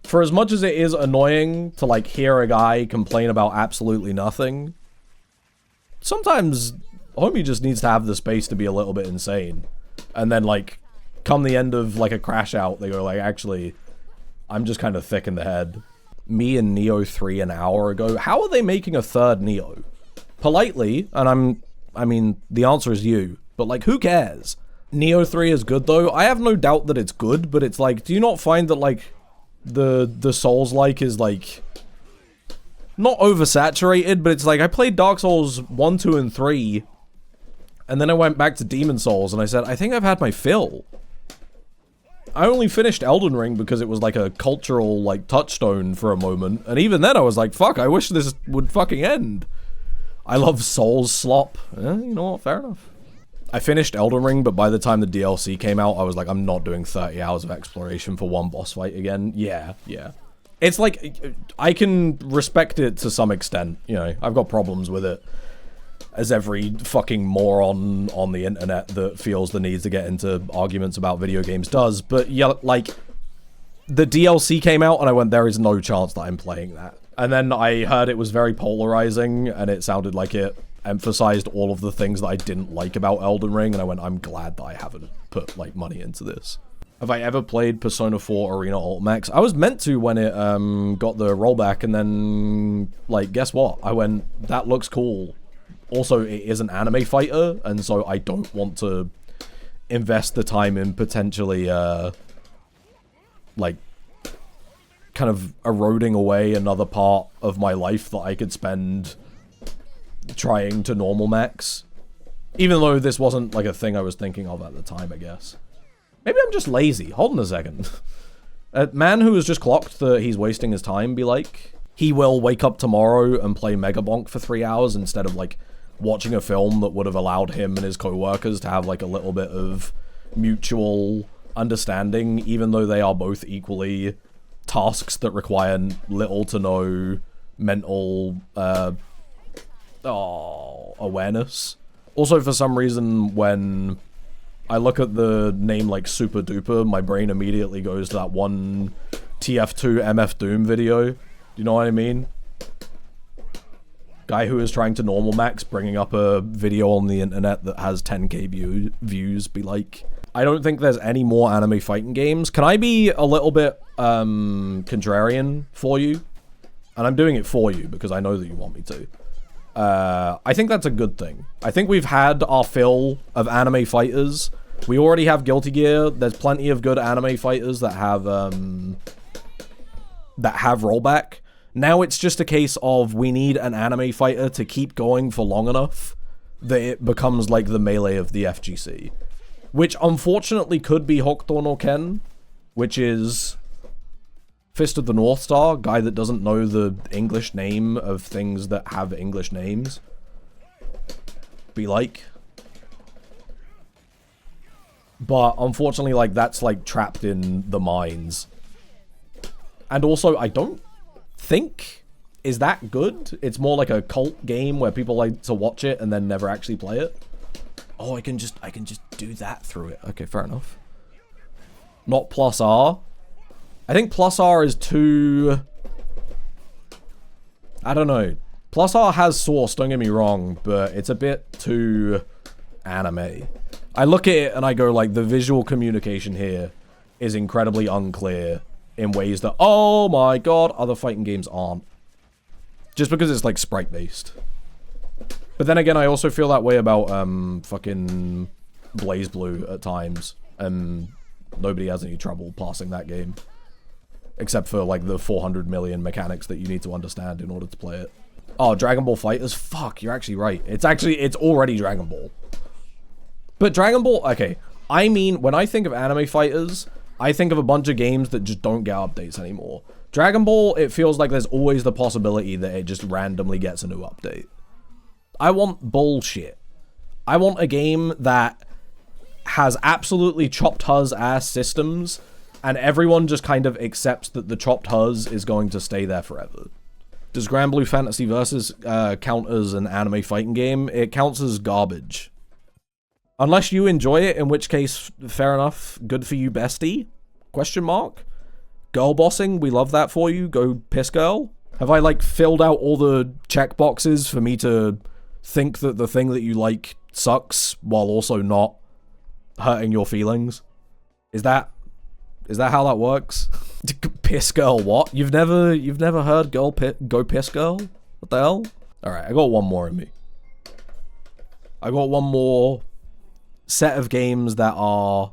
For as much as it is annoying to, like, hear a guy complain about absolutely nothing, sometimes homie just needs to have the space to be a little bit insane. And then, like, come the end of, like, a crash out, they go, like, actually, I'm just kind of thick in the head. Me and Neo 3 an hour ago. How are they making a third Neo? Politely, and I mean, the answer is you, but, like, who cares? Neo 3 is good, though. I have no doubt that it's good, but it's like, do you not find that, like, the Souls-like is, like, not oversaturated, but it's like, I played Dark Souls 1, 2, and 3, and then I went back to Demon Souls, and I said, I think I've had my fill. I only finished Elden Ring because it was like a cultural, like, touchstone for a moment. And even then I was like, fuck, I wish this would fucking end. I love Souls slop. You know what, fair enough. I finished Elden Ring, but by the time the DLC came out, I was like, I'm not doing 30 hours of exploration for one boss fight again. Yeah. It's like, I can respect it to some extent, you know, I've got problems with it. As every fucking moron on the internet that feels the need to get into arguments about video games does. But yeah, like, the DLC came out and I went, there is no chance that I'm playing that. And then I heard it was very polarizing and it sounded like it emphasized all of the things that I didn't like about Elden Ring. And I went, I'm glad that I haven't put, like, money into this. Have I ever played Persona 4 Arena Ultimax? I was meant to when it got the rollback, and then, like, guess what? I went, that looks cool. Also, it is an anime fighter, and so I don't want to invest the time in potentially, like, kind of eroding away another part of my life that I could spend trying to normal max. Even though this wasn't, like, a thing I was thinking of at the time, I guess. Maybe I'm just lazy. Hold on a second. A man who has just clocked that he's wasting his time be like, he will wake up tomorrow and play Mega Bonk for 3 hours instead of, like, watching a film that would have allowed him and his co-workers to have, like, a little bit of mutual understanding, even though they are both equally tasks that require little to no mental, awareness. Also, for some reason, when I look at the name, like, Super Duper, my brain immediately goes to that one TF2 MF Doom video. Do you know what I mean? Guy who is trying to normal max, bringing up a video on the internet that has 10k views, be like, I don't think there's any more anime fighting games. Can I be a little bit, contrarian for you? And I'm doing it for you because I know that you want me to. I think that's a good thing. I think we've had our fill of anime fighters. We already have Guilty Gear. There's plenty of good anime fighters that have rollback. Now it's just a case of we need an anime fighter to keep going for long enough that it becomes like the Melee of the FGC. Which unfortunately could be Hokuto no Ken, which is Fist of the North Star, guy that doesn't know the English name of things that have English names. Be like. But unfortunately, like, that's like trapped in the minds. And also, I don't think is that good. It's more like a cult game where people like to watch it and then never actually play it. Oh, I can just do that through it. Okay, fair enough. Not plus R. I think plus R is too... I don't know. Plus R has Source, don't get me wrong, but it's a bit too anime. I look at it and I go like, the visual communication here is incredibly unclear in ways that, oh my god, other fighting games aren't. Just because it's like sprite-based. But then again, I also feel that way about fucking Blaze Blue at times, and nobody has any trouble passing that game. Except for like the 400 million mechanics that you need to understand in order to play it. Oh, Dragon Ball FighterZ? Fuck, you're actually right. It's already Dragon Ball. But Dragon Ball, okay. I mean, when I think of anime fighters, I think of a bunch of games that just don't get updates anymore. Dragon Ball, it feels like there's always the possibility that it just randomly gets a new update. I want bullshit. I want a game that has absolutely chopped huzz ass systems, and everyone just kind of accepts that the chopped huzz is going to stay there forever. Does Grand Blue Fantasy Versus count as an anime fighting game? It counts as garbage. Unless you enjoy it, in which case, fair enough. Good for you, bestie? Question mark? Girl bossing, we love that for you. Go piss girl. Have I, like, filled out all the check boxes for me to think that the thing that you like sucks while also not hurting your feelings? Is that how that works? Piss girl what? You've never heard go piss girl? What the hell? Alright, I got one more in me. I got one more set of games that are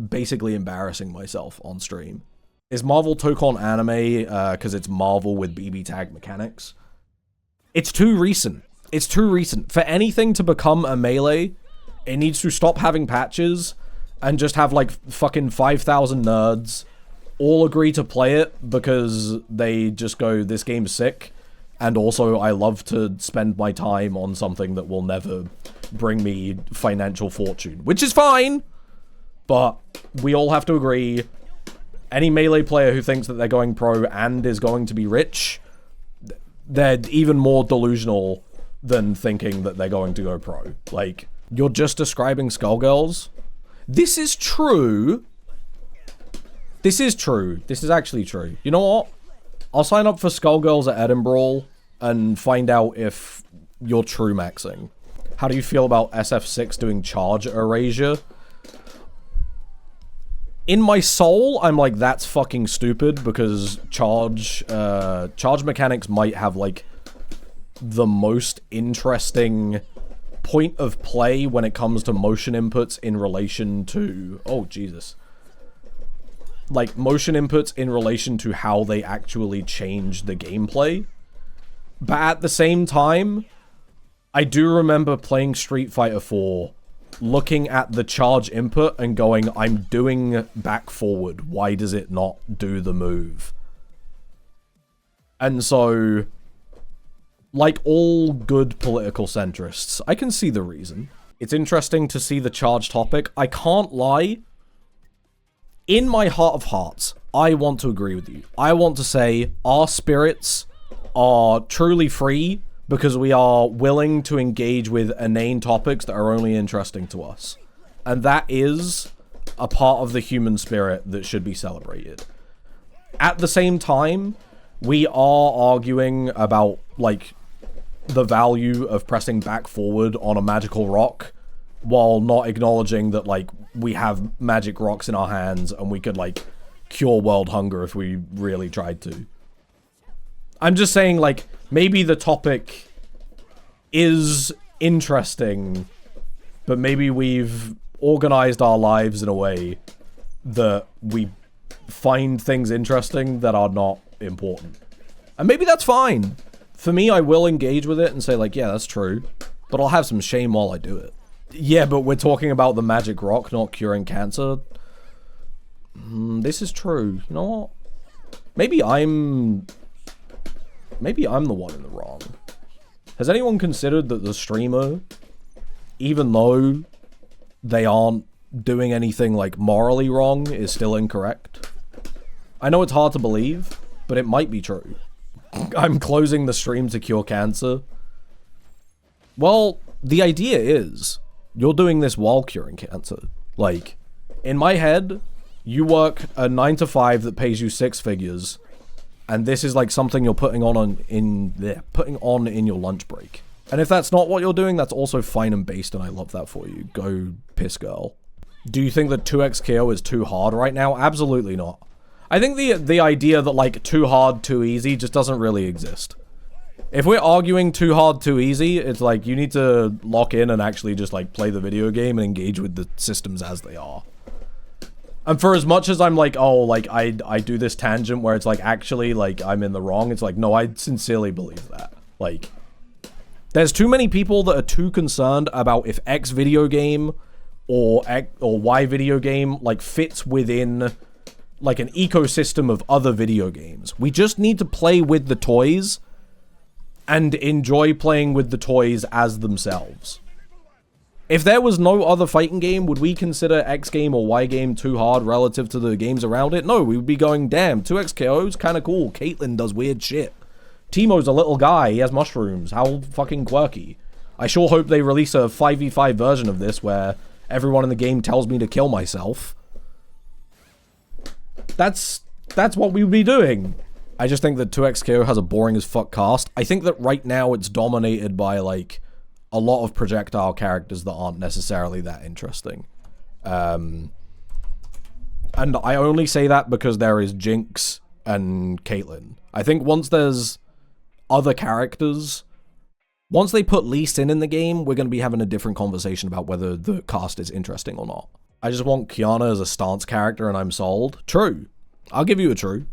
basically embarrassing myself on stream. Is Marvel Tokon anime because it's Marvel with BB tag mechanics? It's too recent. It's too recent. For anything to become a melee, it needs to stop having patches and just have like fucking 5,000 nerds all agree to play it because they just go, this game's sick, and also I love to spend my time on something that will never bring me financial fortune, which is fine, but we all have to agree, any melee player who thinks that they're going pro and is going to be rich, they're even more delusional than thinking that they're going to go pro. Like, you're just describing Skullgirls? This is true. This is true. This is actually true. You know what? I'll sign up for Skullgirls at Edinburgh and find out if you're true maxing. How do you feel about SF6 doing charge erasure? In my soul, I'm like, that's fucking stupid because charge mechanics might have like the most interesting point of play when it comes to motion inputs in relation to, oh Jesus, like motion inputs in relation to how they actually change the gameplay. But at the same time, I do remember playing Street Fighter 4, looking at the charge input and going, I'm doing back forward, why does it not do the move? And so, like all good political centrists, I can see the reason. It's interesting to see the charge topic. I can't lie. In my heart of hearts, I want to agree with you. I want to say our spirits are truly free because we are willing to engage with inane topics that are only interesting to us. And that is a part of the human spirit that should be celebrated. At the same time, we are arguing about, like, the value of pressing back forward on a magical rock while not acknowledging that, like, we have magic rocks in our hands and we could, like, cure world hunger if we really tried to. I'm just saying, like, maybe the topic is interesting, but maybe we've organized our lives in a way that we find things interesting that are not important. And maybe that's fine. For me, I will engage with it and say, like, yeah, that's true, but I'll have some shame while I do it. Yeah, but we're talking about the magic rock, not curing cancer. This is true. You know what? Maybe I'm the one in the wrong. Has anyone considered that the streamer, even though they aren't doing anything like morally wrong, is still incorrect? I know it's hard to believe, but it might be true. I'm closing the stream to cure cancer. Well, the idea is, you're doing this while curing cancer. Like, in my head, you work a 9 to 5 that pays you 6 figures, and this is like something you're putting on in your lunch break. And if that's not what you're doing, that's also fine and based, and I love that for you. Go piss girl. Do you think that 2x KO is too hard right now? Absolutely not. I think the idea that like too hard, too easy just doesn't really exist. If we're arguing too hard, too easy, it's like you need to lock in and actually just like play the video game and engage with the systems as they are. And for as much as I'm like, oh, like I do this tangent where it's like actually like I'm in the wrong, it's like, no, I sincerely believe that. Like, there's too many people that are too concerned about if X video game or Y video game like fits within like an ecosystem of other video games. We just need to play with the toys and enjoy playing with the toys as themselves. If there was no other fighting game, would we consider X game or Y game too hard relative to the games around it? No, we would be going, damn, 2XKO's kinda cool. Caitlyn does weird shit. Teemo's a little guy, he has mushrooms. How fucking quirky. I sure hope they release a 5v5 version of this where everyone in the game tells me to kill myself. That's what we would be doing. I just think that 2XKO has a boring as fuck cast. I think that right now it's dominated by, like, a lot of projectile characters that aren't necessarily that interesting. And I only say that because there is Jinx and Caitlyn. I think once there's other characters, once they put Lee Sin in the game, we're going to be having a different conversation about whether the cast is interesting or not. I just want Kiana as a stance character and I'm sold. True. I'll give you a true.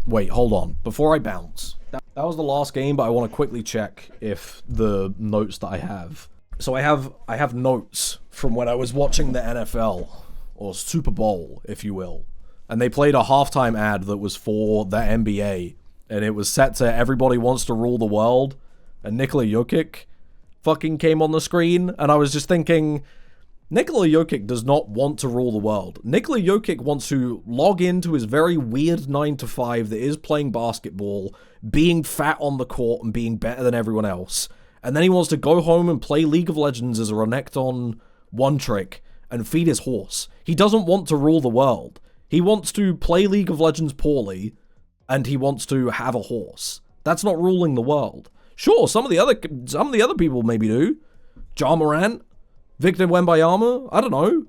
Wait, hold on. Before I bounce. That was the last game, but I want to quickly check if the notes that I have. So I have notes from when I was watching the NFL, or Super Bowl, if you will. And they played a halftime ad that was for the NBA, and it was set to Everybody Wants to Rule the World, and Nikola Jokic fucking came on the screen, and I was just thinking, Nikola Jokic does not want to rule the world. Nikola Jokic wants to log into his very weird 9 to 5 that is playing basketball, being fat on the court and being better than everyone else. And then he wants to go home and play League of Legends as a Renekton one trick and feed his horse. He doesn't want to rule the world. He wants to play League of Legends poorly and he wants to have a horse. That's not ruling the world. Sure, some of the other people maybe do. Ja Morant, Victor Wembanyama, I don't know.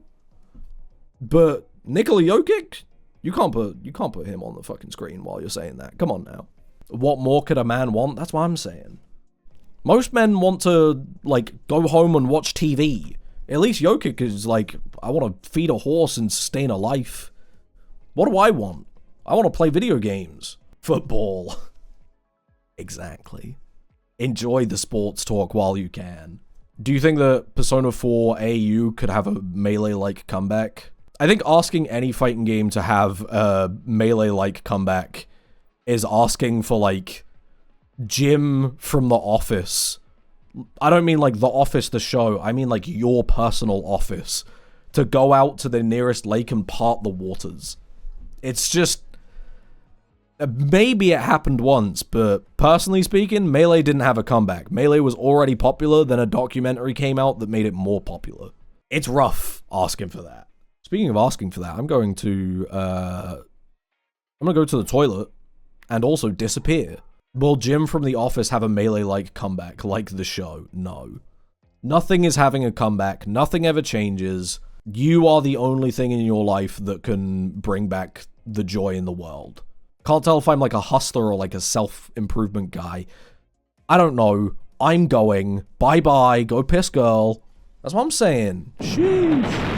But Nikola Jokic, you can't put him on the fucking screen while you're saying that. Come on now. What more could a man want? That's what I'm saying. Most men want to, like, go home and watch TV. At least Jokic is like, I want to feed a horse and sustain a life. What do I want? I want to play video games. Football. Exactly. Enjoy the sports talk while you can. Do you think that Persona 4 AU could have a Melee-like comeback? I think asking any fighting game to have a Melee-like comeback is asking for, like, Jim from The Office. I don't mean, like, The Office the show. I mean, like, your personal office. To go out to the nearest lake and part the waters. It's just... Maybe it happened once, but personally speaking, Melee didn't have a comeback. Melee was already popular, then a documentary came out that made it more popular. It's rough asking for that. Speaking of asking for that, I'm going to go to the toilet and also disappear. Will Jim from The Office have a Melee-like comeback, like the show? No. Nothing is having a comeback. Nothing ever changes. You are the only thing in your life that can bring back the joy in the world. Can't tell if I'm like a hustler or like a self-improvement guy. I don't know. I'm going. Bye-bye. Go piss girl. That's what I'm saying. Sheesh.